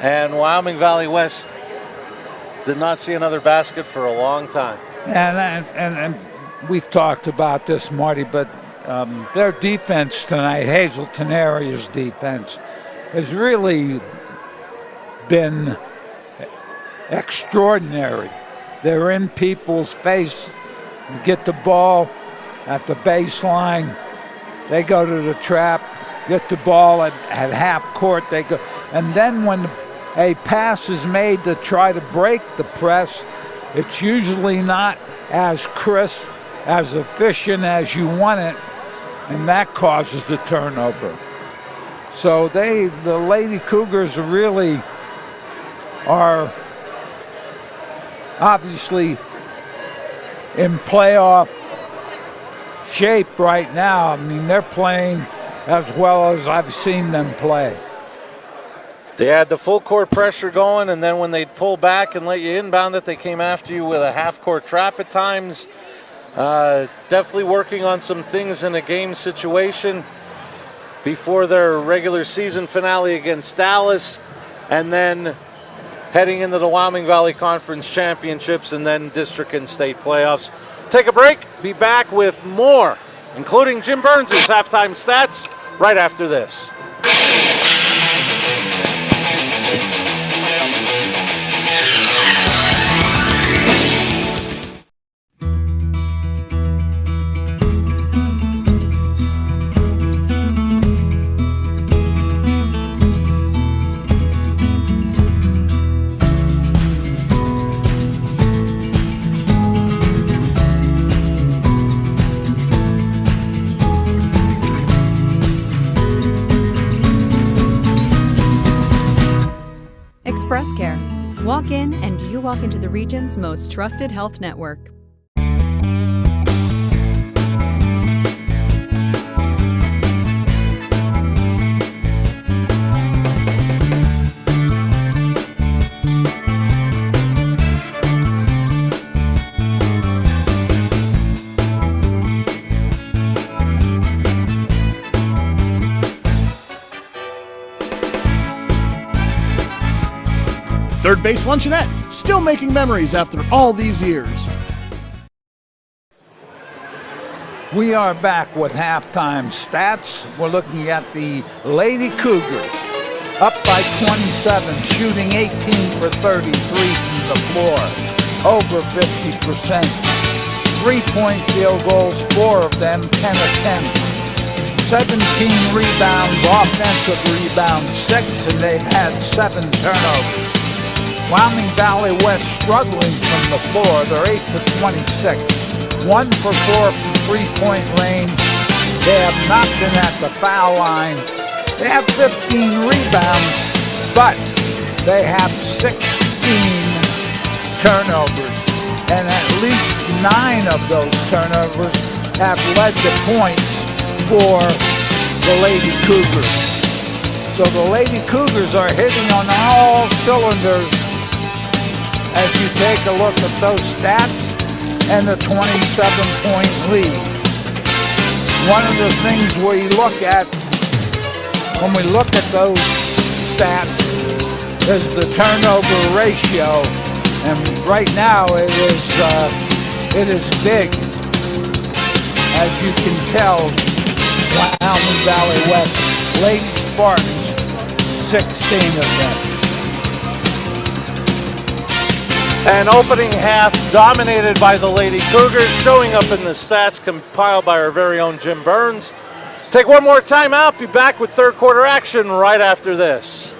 and Wyoming Valley West did not see another basket for a long time. And we've talked about this, Marty, but their defense tonight, Hazleton area's defense, has really been extraordinary. They're in people's face, get the ball at the baseline, they go to the trap, get the ball at half court, they go, and then when a pass is made to try to break the press, it's usually not as crisp, as efficient as you want it, and that causes the turnover. So the Lady Cougars really are obviously in playoff shape right now. I mean, they're playing as well as I've seen them play. They had the full court pressure going, and then when they'd pull back and let you inbound it, they came after you with a half court trap at times. Definitely working on some things in a game situation before their regular season finale against Dallas, and then heading into the Wyoming Valley Conference Championships and then district and state playoffs. Take a break, be back with more, including Jim Burns' halftime stats, right after this. Express Care. Walk in and you walk into the region's most trusted health network. Third Base Luncheonette, still making memories after all these years. We are back with halftime stats. We're looking at the Lady Cougars, up by 27, shooting 18 for 33 from the floor, over 50%. 3-point field goals, 4 of them, 10 attempts. 17 rebounds, offensive rebounds, 6, and they've had 7 turnovers. Wyoming Valley West struggling from the floor. They're 8 for 26. 1 for 4 from three-point range. They have not been at the foul line. They have 15 rebounds, but they have 16 turnovers. And at least 9 of those turnovers have led to points for the Lady Cougars. So the Lady Cougars are hitting on all cylinders as you take a look at those stats and the 27-point lead. One of the things we look at when we look at those stats is the turnover ratio, and right now it is big. as you can tell, Wyoming Valley West Lady Spartans, 16 of them. And opening half dominated by the Lady Cougars, showing up in the stats compiled by our very own Jim Burns. Take one more time out, be back with third quarter action right after this.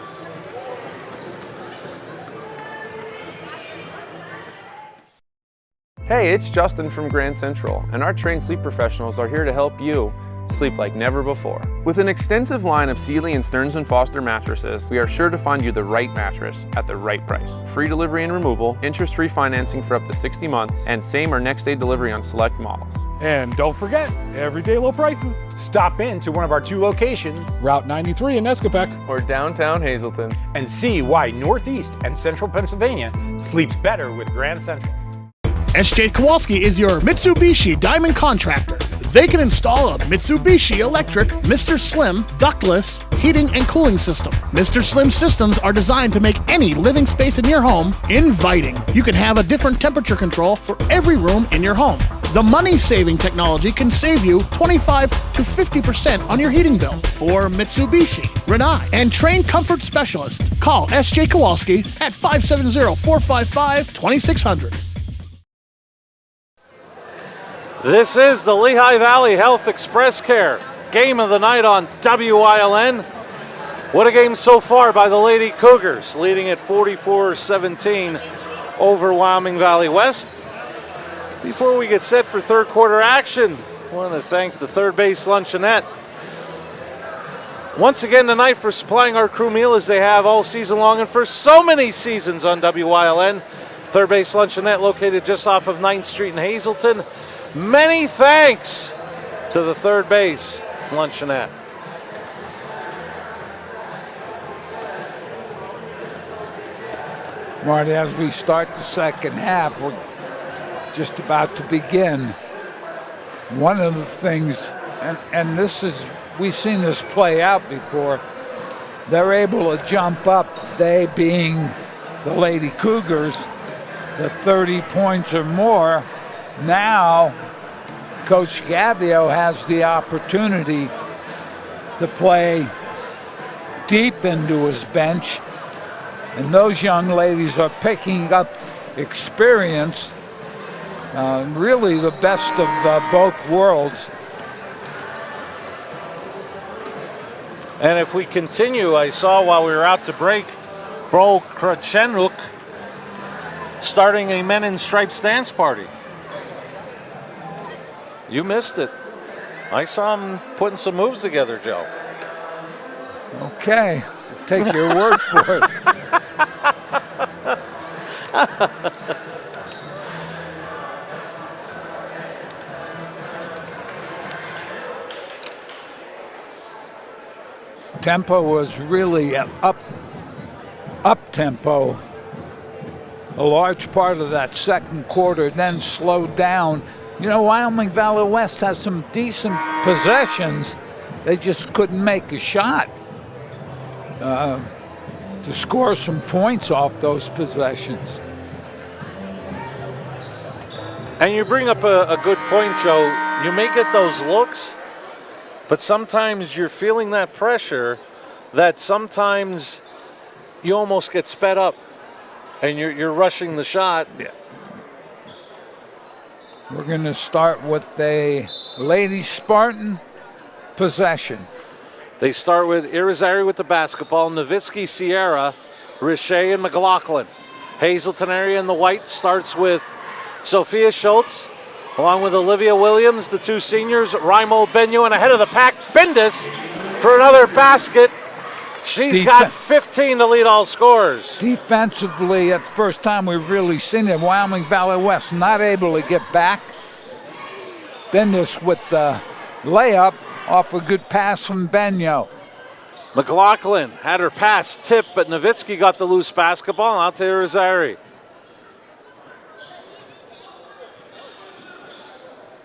Hey, it's Justin from Grand Central, and our trained sleep professionals are here to help you sleep like never before. With an extensive line of Sealy and Stearns & Foster mattresses, we are sure to find you the right mattress at the right price. Free delivery and removal, interest-free financing for up to 60 months, and same or next day delivery on select models. And don't forget, everyday low prices. Stop in to one of our 2 locations Route 93 in Escapec. Or downtown Hazleton. and see why Northeast and Central Pennsylvania sleeps better with Grand Central. SJ Kowalski is your Mitsubishi Diamond Contractor. They can install a Mitsubishi electric Mr. Slim ductless heating and cooling system. Mr. Slim systems are designed to make any living space in your home inviting. You can have a different temperature control for every room in your home. The money-saving technology can save you 25 to 50% on your heating bill. For Mitsubishi, Rinnai, and trained comfort specialist, call SJ Kowalski at 570-455-2600. This is the Lehigh Valley Health Express Care game of the night on WILN. What a game so far by the Lady Cougars, leading at 44-17 over Wyoming Valley West. Before we get set for third quarter action, I want to thank the third base luncheonette once again tonight for supplying our crew meal as they have all season long and for so many seasons on WILN. Third base luncheonette located just off of 9th Street in Hazleton. Many thanks to the third base luncheonette. Marty, as we start the second half, we're just about to begin. One of the things, and this is, we've seen this play out before, they're able to jump up, they being the Lady Cougars, to 30 points or more. Now, Coach Gavio has the opportunity to play deep into his bench, and those young ladies are picking up experience, really the best of both worlds. And if we continue, I saw while we were out to break, Bro Krachenuk starting a Men in Stripes dance party. You missed it. I saw him putting some moves together, Joe. Okay, take your word for it. Tempo was really up tempo. A large part of that second quarter, then slowed down. You know, Wyoming Valley West has some decent possessions. They just couldn't make a shot to score some points off those possessions. And you bring up a good point, Joe. You may get those looks, but sometimes you're feeling that pressure that sometimes you almost get sped up and you're rushing the shot. Yeah. We're going to start with a Lady Spartan possession. They start with Irizarry with the basketball, Nowitzki, Sierra, Richer, and McLaughlin. Hazleton area in the white starts with Sophia Schultz, along with Olivia Williams, the 2 seniors, Raimo Benyo, and ahead of the pack, Bendis for another basket. She's got 15 to lead all scorers. Defensively, at the first time we've really seen it, Wyoming Valley West not able to get back. Bendis with the layup off a good pass from Benyo. McLaughlin had her pass tipped, but Nowitzki got the loose basketball. Out to Irizarry.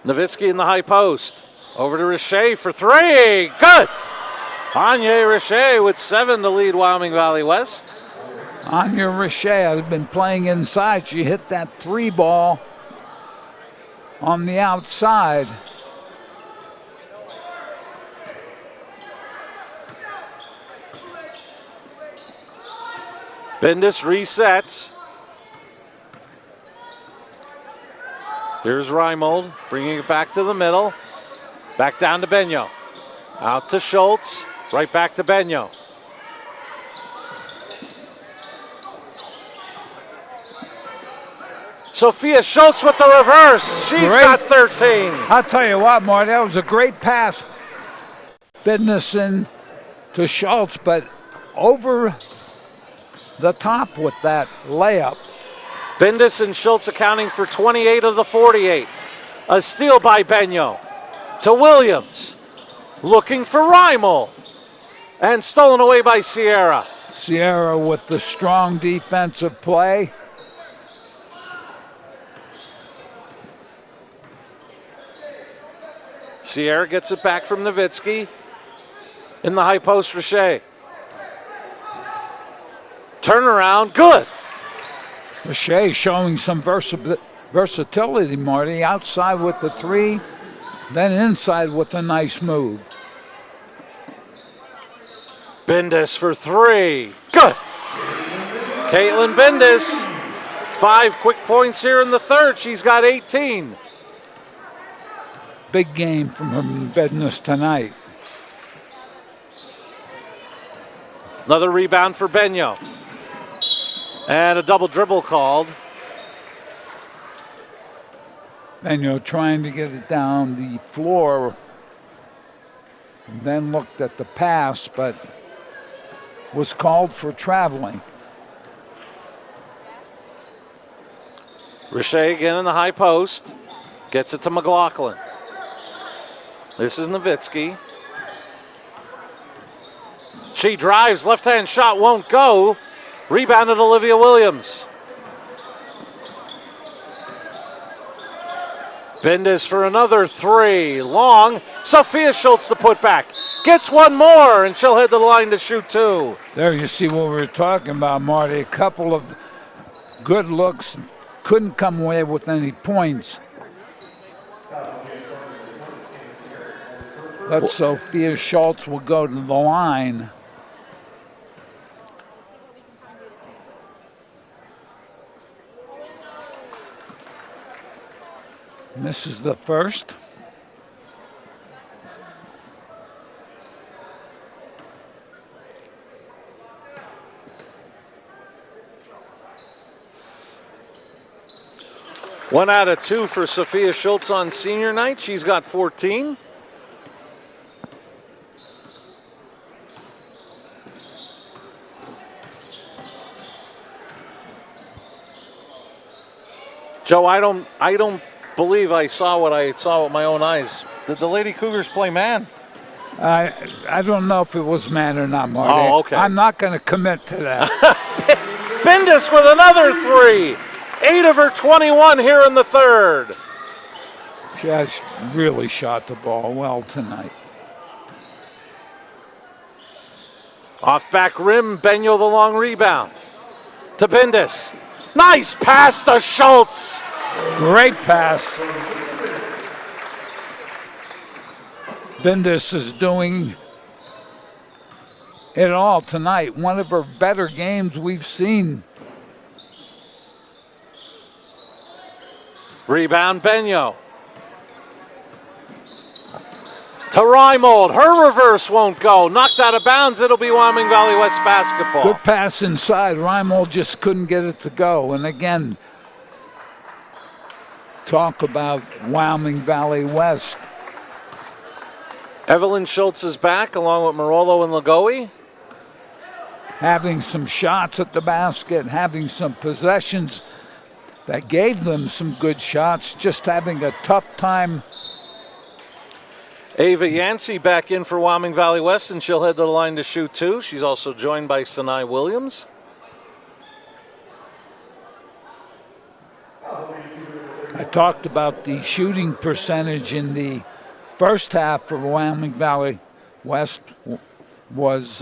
Nowitzki in the high post. Over to Richer for 3. Good! Anya Richer with 7 to lead Wyoming Valley West. Anya Richer has been playing inside. She hit that 3 ball on the outside. Bendis resets. Here's Reimold, bringing it back to the middle. Back down to Benyo. Out to Schultz, right back to Benyo. Sophia Schultz with the reverse. She's got 13. I'll tell you what, Marty, that was a great pass. Bendis in to Schultz, but over the top with that layup. Bendis and Schultz accounting for 28 of the 48. A steal by Benyo to Williams. Looking for Reimold. And stolen away by Sierra. Sierra with the strong defensive play. Sierra gets it back from Nowitzki. In the high post, Richey. Turnaround, good. Richey showing some versatility, Marty. Outside with the three, then inside with a nice move. Bendis for three, good. Caitlin Bendis, 5 quick points here in the third. She's got 18. Big game from her Bendis tonight. Another rebound for Benyo. And a double dribble called. Benyo trying to get it down the floor. And then looked at the pass, but was called for traveling. Richey again in the high post. Gets it to McLaughlin. This is Nowitzki. She drives, left-hand shot won't go. Rebounded Olivia Williams. Bendis for another three. Long. Sophia Schultz to put back. Gets one more, and she'll head to the line to shoot two. There you see what we were talking about, Marty. A couple of good looks. Couldn't come away with any points. But Sophia Schultz will go to the line. And this is the first. One out of two for Sophia Schultz on senior night. She's got 14. Joe, I don't believe I saw what I saw with my own eyes. Did the Lady Cougars play man? I don't know if it was man or not, Marty. Oh, okay. I'm not going to commit to that. Bendis with another three. 8 of her 21 here in the third. She has really shot the ball well tonight. Off back rim, Benyo the long rebound. To Bendis. Nice pass to Schultz. Great pass. Bendis is doing it all tonight. One of her better games we've seen. Rebound Benyo. To Reimold. Her reverse won't go. Knocked out of bounds. It'll be Wyoming Valley West basketball. Good pass inside. Reimold just couldn't get it to go. And again, talk about Wyoming Valley West. Evelyn Schultz is back along with Marolo and Lagoe. Having some shots at the basket, having some possessions that gave them some good shots, just having a tough time. Ava Yancey back in for Wyoming Valley West, and she'll head to the line to shoot two. She's also joined by Sinai Williams. I talked about the shooting percentage in the first half for Wyoming Valley West was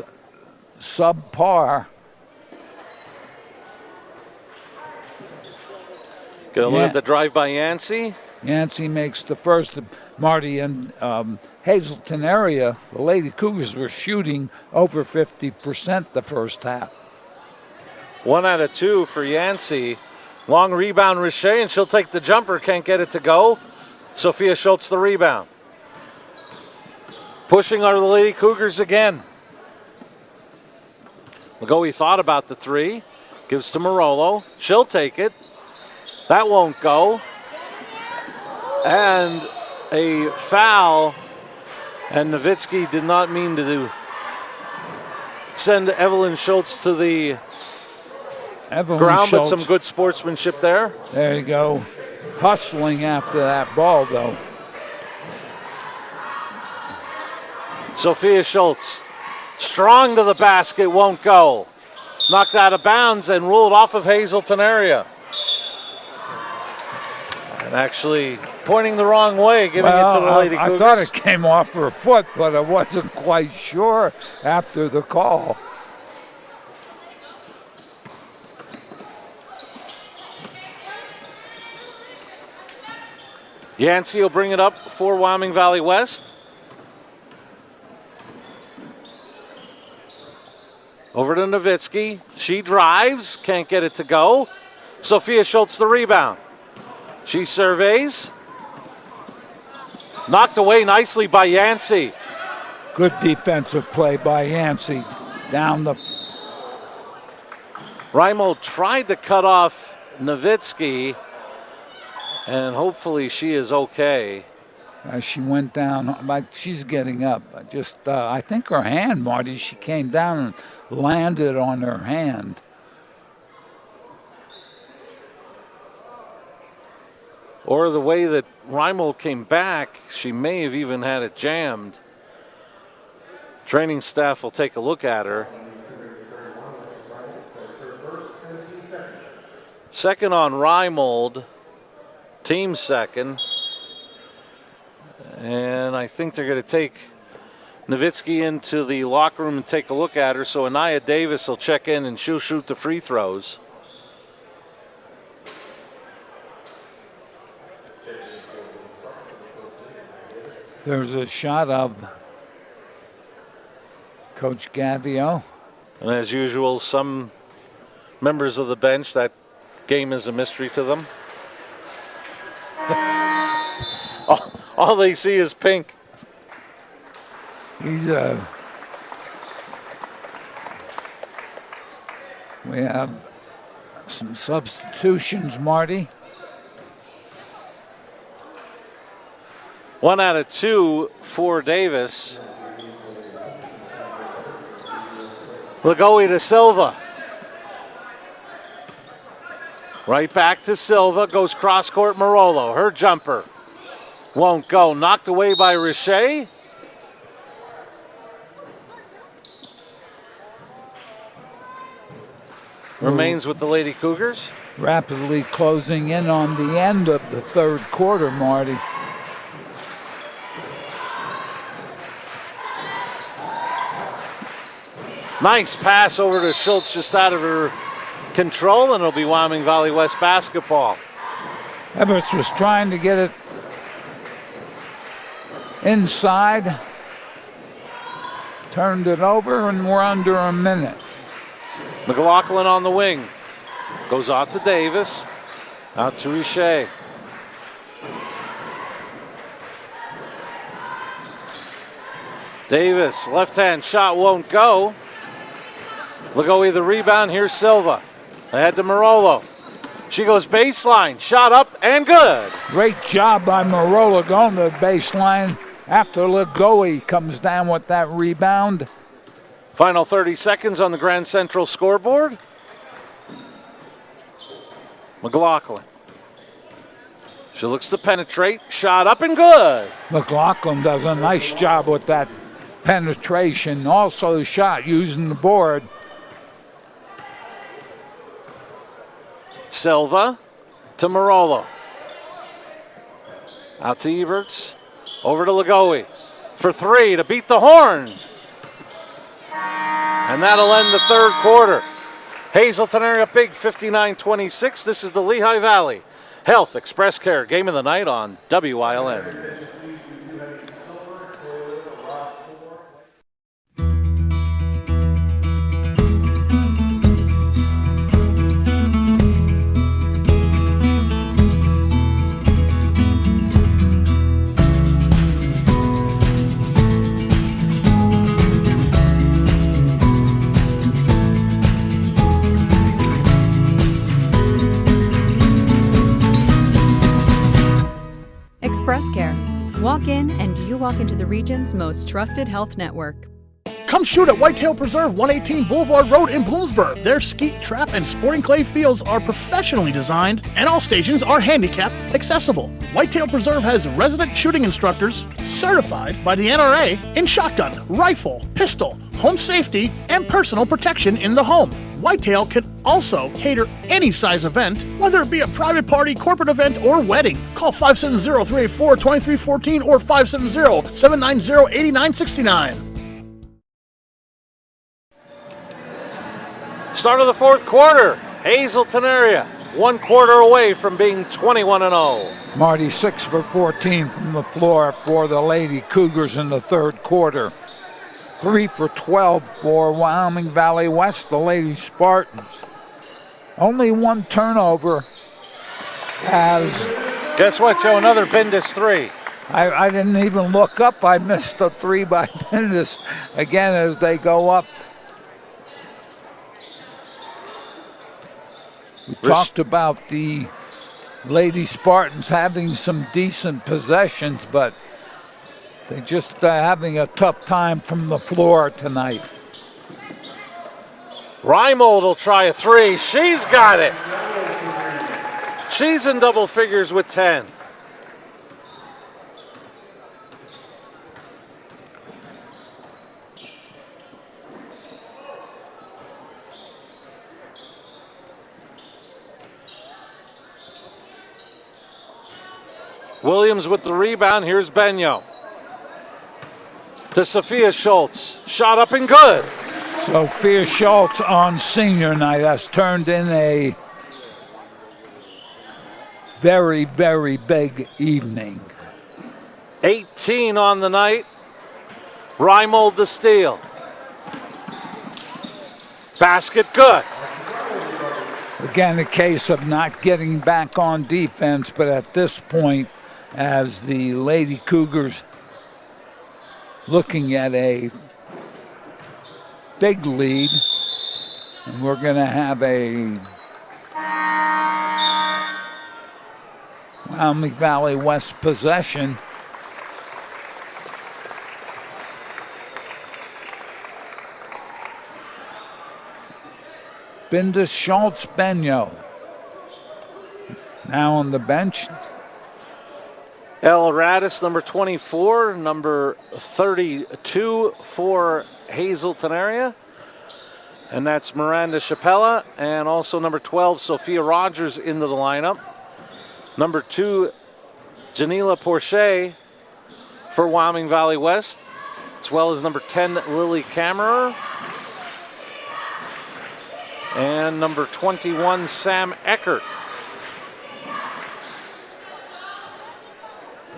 subpar. Get a look at the drive by Yancey. Yancey makes the first. Marty and Hazleton area, the Lady Cougars were shooting over 50% the first half. 1 out of 2 for Yancey. Long rebound, Richey, and she'll take the jumper. Can't get it to go. Sophia Schultz the rebound. Pushing our Lady Cougars again. McGoey thought about the 3. Gives to Marolo. She'll take it. That won't go. And a foul. And Nowitzki did not mean to send Evelyn Schultz to the ground, but some good sportsmanship there. There you go. Hustling after that ball, though. Sophia Schultz, strong to the basket, won't go. Knocked out of bounds and ruled off of Hazleton area. And actually pointing the wrong way, giving it to the Lady Cougars. I thought it came off her foot, but I wasn't quite sure after the call. Yancey will bring it up for Wyoming Valley West. Over to Nowitzki. She drives, can't get it to go. Sophia Schultz the rebound. She surveys. Knocked away nicely by Yancey. Good defensive play by Yancey. Down the... Raimo tried to cut off Nowitzki, and hopefully she is okay. She went down, like she's getting up. I think her hand, Marty, she came down and landed on her hand. Or the way that Raimo came back, she may have even had it jammed. Training staff will take a look at her. Second on Reimold, team second. And I think they're going to take Nowitzki into the locker room and take a look at her. So Anaya Davis will check in and she'll shoot the free throws. There's a shot of Coach Gavio. And as usual, some members of the bench, that game is a mystery to them. All they see is pink. We have some substitutions, Marty. 1 out of 2 for Davis. Lagoe to Silva. Right back to Silva, goes cross court Marolo. Her jumper won't go. Knocked away by Richey. Remains with the Lady Cougars. Rapidly closing in on the end of the third quarter, Marty. Nice pass over to Schultz, just out of her control, and it'll be Wyoming Valley West basketball. Everett was trying to get it inside, turned it over, and we're under a minute. McLaughlin on the wing. Goes out to Davis. Out to Richey. Davis, left-hand shot won't go. Lagoe the rebound. Here's Silva. Ahead to Marolo. She goes baseline. Shot up and good. Great job by Marolo going to the baseline after Lagoe comes down with that rebound. Final 30 seconds on the Grand Central scoreboard. McLaughlin. She looks to penetrate. Shot up and good. McLaughlin does a nice job with that penetration. Also the shot using the board. Silva to Marolo. Out to Eberts. Over to Lagoe for 3 to beat the horn. And that'll end the third quarter. Hazleton area big 59-26. This is the Lehigh Valley Health Express Care game of the night on WILN. Express Care. Walk in and you walk into the region's most trusted health network. Come shoot at Whitetail Preserve, 118 Boulevard Road in Bloomsburg. Their skeet, trap, and sporting clay fields are professionally designed, and all stations are handicap accessible. Whitetail Preserve has resident shooting instructors certified by the NRA in shotgun, rifle, pistol, home safety, and personal protection in the home. Whitetail can also cater any size event, whether it be a private party, corporate event, or wedding. Call 570-384-2314 or 570-790-8969. Start of the fourth quarter. Hazleton area, 1 quarter away from being 21-0. Marty 6 for 14 from the floor for the Lady Cougars in the third quarter. 3 for 12 for Wyoming Valley West, the Lady Spartans. Only 1 turnover as... Guess what, Joe? Another Bindus 3. I didn't even look up. I missed a 3 by Bindus again as they go up. We talked about the Lady Spartans having some decent possessions, but they're just having a tough time from the floor tonight. Reimold will try a 3. She's got it. She's in double figures with 10. Williams with the rebound. Here's Benyo. To Sophia Schultz. Shot up and good. Sophia Schultz on senior night has turned in a very, very big evening. 18 on the night. Reimold the steal. Basket good. Again, a case of not getting back on defense, but at this point, as the Lady Cougars looking at a big lead, and we're going to have a Wyoming Valley West possession. Bindus, Schultz, Benyo. Now on the bench. El Radis, number 24, number 32 for Hazleton area. And that's Miranda Chapella, and also number 12, Sophia Rogers into the lineup. Number 2, Janila Porche for Wyoming Valley West, as well as number 10, Lily Kammerer. And number 21, Sam Eckert.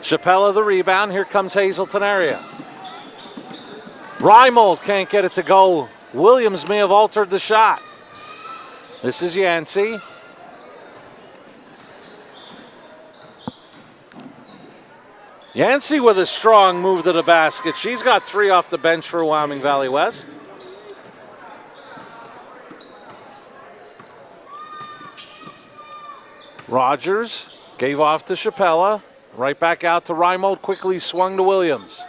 Chapella the rebound. Here comes Hazleton area. Reimold can't get it to go. Williams may have altered the shot. This is Yancey. Yancey with a strong move to the basket. She's got 3 off the bench for Wyoming Valley West. Rogers gave off to Chapella. Right back out to Reimold, quickly swung to Williams.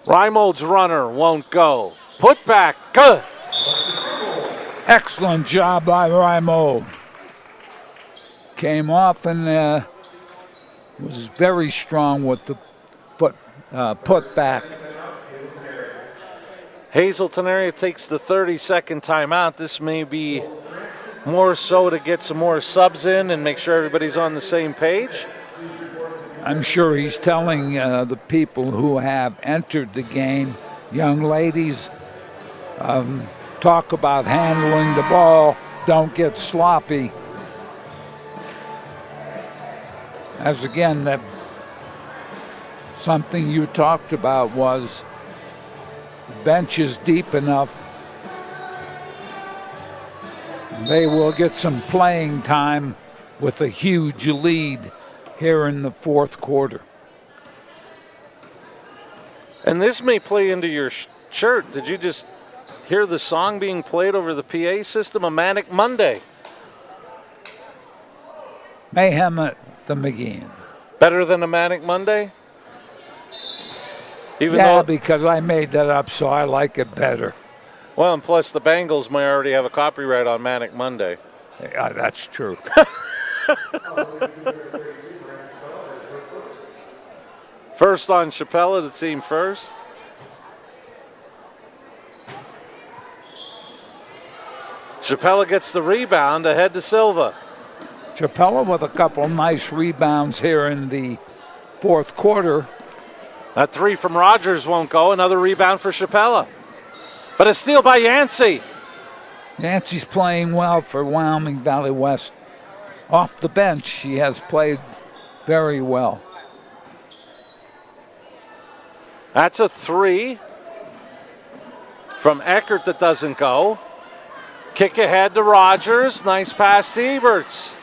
Reimold's runner won't go. Put back, good. Excellent job by Reimold. Came off and was very strong with the put back. Hazleton area takes the 30-second timeout. This may be more so to get some more subs in and make sure everybody's on the same page. I'm sure he's telling the people who have entered the game, young ladies, talk about handling the ball, don't get sloppy. As again, that something you talked about was the bench is deep enough. They will get some playing time with a huge lead here in the fourth quarter. And this may play into your shirt. Did you just hear the song being played over the PA system? A Manic Monday. Mayhem at the McGeehan. Better than a Manic Monday? Even Yeah, though, because I made that up, so I like it better. well, and plus the Bengals may already have a copyright on Manic Monday. Yeah, that's true. First on Chappella, the team first. Chappella gets the rebound ahead to Silva. Chappella with a couple nice rebounds here in the fourth quarter. That three from Rogers won't go. Another rebound for Chappella. But a steal by Yancey. Nancy's playing well for Wyoming Valley West. Off the bench, she has played very well. That's a three from Eckert that doesn't go. Kick ahead to Rogers. Nice pass to Eberts.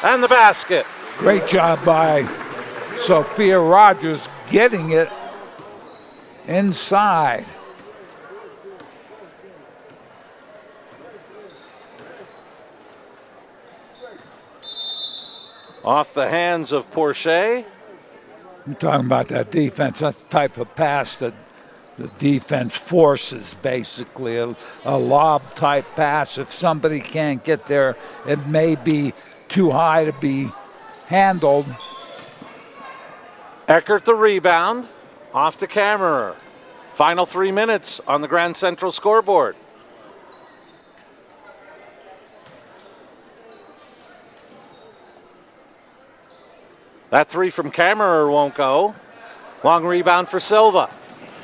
And the basket. Great job by Sophia Rogers getting it inside. Off the hands of Porcher. I'm talking about that defense. That's the type of pass that the defense forces, basically. A lob type pass. If somebody can't get there, it may be too high to be handled. Eckert the rebound. Off to Kammerer. Final 3 minutes on the Grand Central scoreboard. That three from Kammerer won't go. Long rebound for Silva.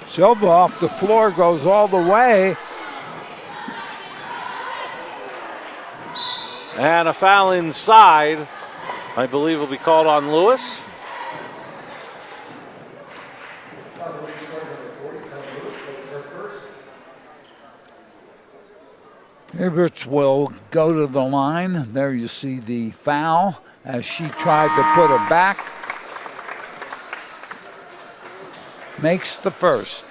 Silva off the floor, goes all the way. And a foul inside, I believe, will be called on Lewis. Eberts will go to the line. There you see the foul as she tried to put it back. Makes the first.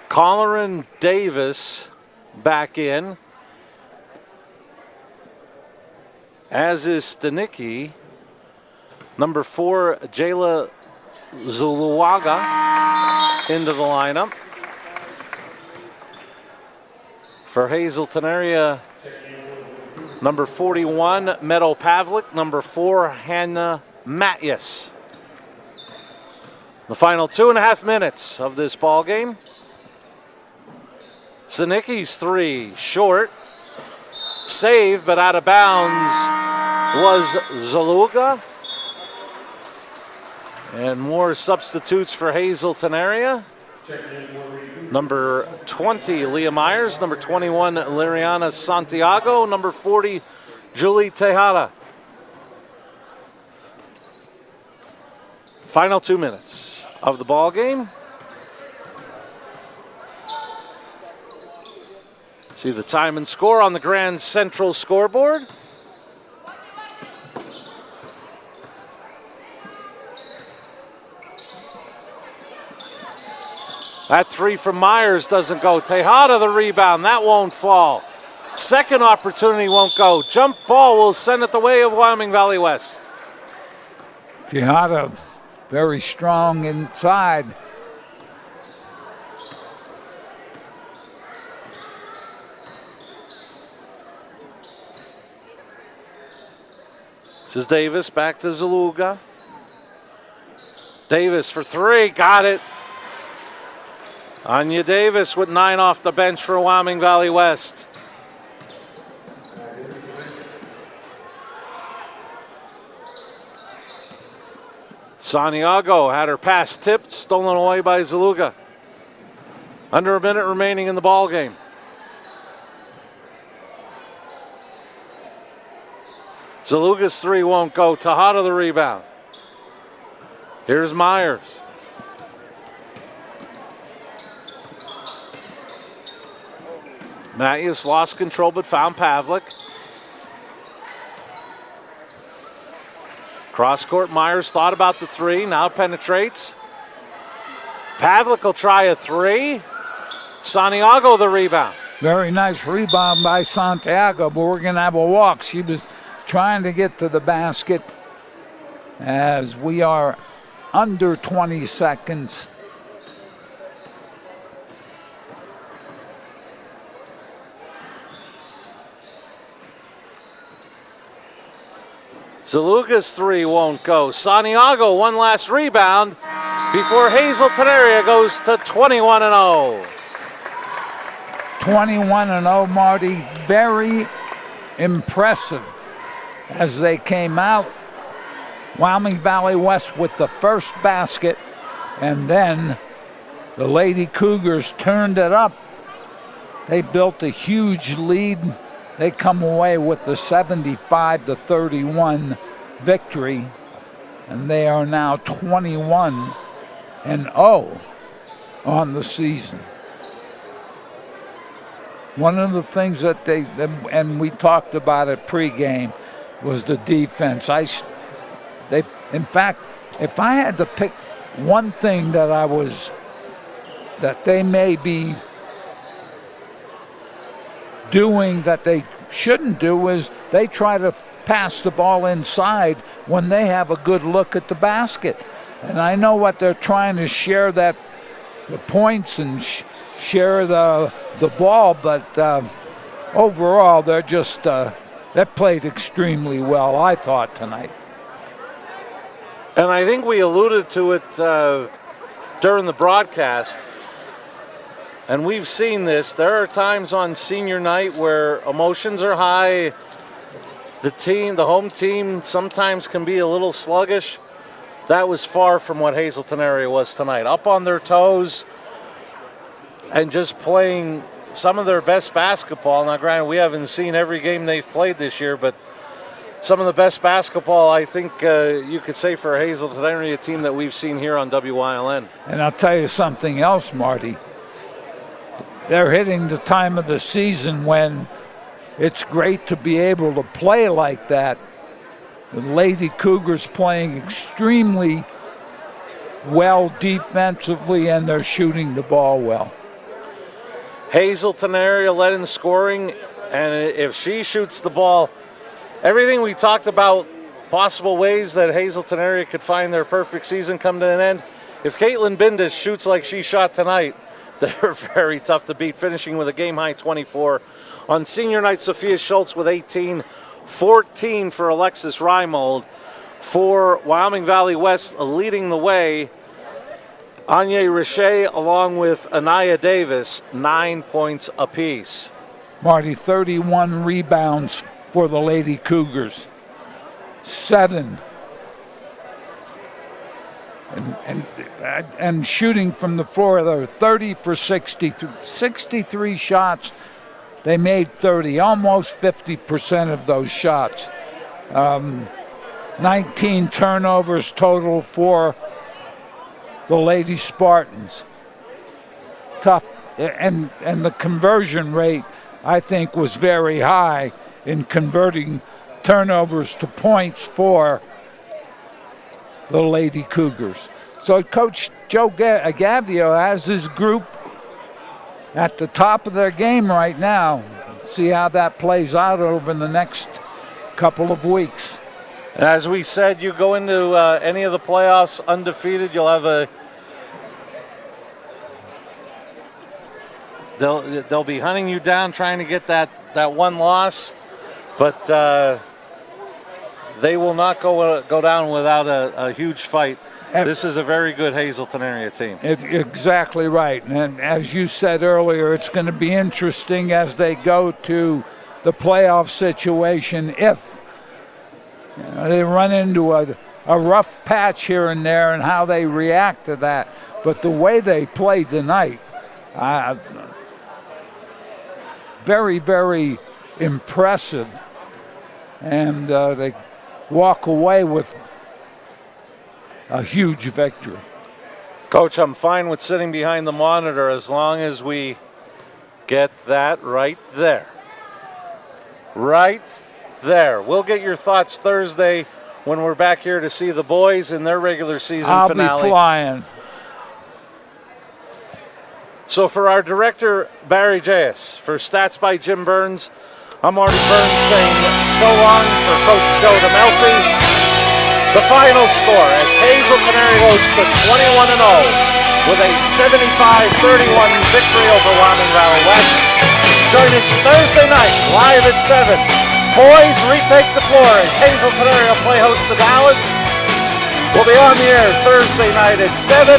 Colleran Davis back in, as is Stanicki. Number 4, Jayla Zuluaga into the lineup. For Hazleton area, number 41, Meadow Pavlik. Number 4, Hannah Matyas. The final 2.5 minutes of this ball game. Zanicki's three, short. Save, but out of bounds was Zaluga. And more substitutes for Hazleton area. Number 20, Leah Myers. Number 21, Liriana Santiago. Number 40, Julie Tejada. Final 2 minutes of the ball game. See the time and score on the Grand Central scoreboard. That three from Myers doesn't go. Tejada the rebound. That won't fall. Second opportunity won't go. Jump ball will send it the way of Wyoming Valley West. Tejada very strong inside. This is Davis back to Zaluga. Davis for three. Got it. Anya Davis with 9 off the bench for Wyoming Valley West. Santiago had her pass tipped, stolen away by Zaluga. Under a minute remaining in the ball game. Zaluga's three won't go. Tejada the rebound. Here's Myers. Matyas lost control but found Pavlik. Cross court, Myers thought about the three, now penetrates. Pavlik will try a three. Santiago the rebound. Very nice rebound by Santiago, but we're going to have a walk. She was trying to get to the basket as we are under 20 seconds. Zaluka's three won't go. Santiago, one last rebound before Hazleton area goes to 21-0. 21-0, Marty. Very impressive as they came out. Wyoming Valley West with the first basket, and then the Lady Cougars turned it up. They built a huge lead. They come away with the 75-31 victory, and they are now 21-0 on the season. One of the things that and we talked about it pregame, was the defense. In fact, if I had to pick one thing that they may be doing that they shouldn't do, is they try to pass the ball inside when they have a good look at the basket. And I know what they're trying to share the points and share the ball, but overall they're just they played extremely well, I thought, tonight. And I think we alluded to it during the broadcast. And we've seen this. There are times on senior night where emotions are high. The home team sometimes can be a little sluggish. That was far from what Hazleton area was tonight. Up on their toes and just playing some of their best basketball. Now, granted, we haven't seen every game they've played this year, but some of the best basketball, I think you could say, for a Hazleton area team that we've seen here on WYLN. And I'll tell you something else, Marty. They're hitting the time of the season when it's great to be able to play like that. The Lady Cougars playing extremely well defensively, and they're shooting the ball well. Hazleton area led in scoring, and if she shoots the ball, everything we talked about, possible ways that Hazleton area could find their perfect season come to an end. If Caitlin Bindis shoots like she shot tonight, they're very tough to beat, finishing with a game-high 24. On senior night, Sophia Schultz with 18, 14 for Alexis Reimold. For Wyoming Valley West, leading the way, Anya Richer along with Anaya Davis, 9 points apiece. Marty, 31 rebounds for the Lady Cougars. 7. And shooting from the floor, they're 30 for 60, 63 shots. They made 30, almost 50% of those shots. 19 turnovers total for the Lady Spartans. Tough, and the conversion rate, I think, was very high in converting turnovers to points for the Lady Cougars. So Coach Joe Gavio has his group at the top of their game right now. See how that plays out over the next couple of weeks. And as we said, you go into any of the playoffs undefeated, you'll have they'll be hunting you down, trying to get that one loss, but they will not go down without a huge fight. This is a very good Hazleton area team. Exactly right. And as you said earlier, it's going to be interesting as they go to the playoff situation if they run into a rough patch here and there and how they react to that. But the way they played tonight, very, very impressive. And they walk away with a huge victory. Coach, I'm fine with sitting behind the monitor as long as we get that right there. Right there. We'll get your thoughts Thursday when we're back here to see the boys in their regular season finale. I'll be flying. So for our director, Barry J.S., for Stats by Jim Burns, I'm Marty Burns saying so long for Coach Joe DeMelfi. The final score as Hazleton goes to 21-0 with a 75-31 victory over Wyoming Valley West. Join us Thursday night live at 7. Boys, retake the floor as Hazleton play host to Dallas. We'll be on the air Thursday night at 7.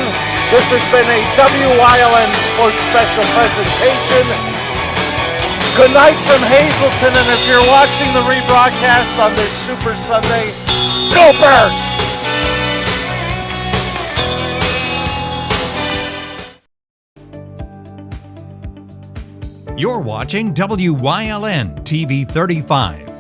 This has been a WYLN Sports Special presentation. Good night from Hazleton, and if you're watching the rebroadcast on this Super Sunday, go Birds! You're watching WYLN TV 35.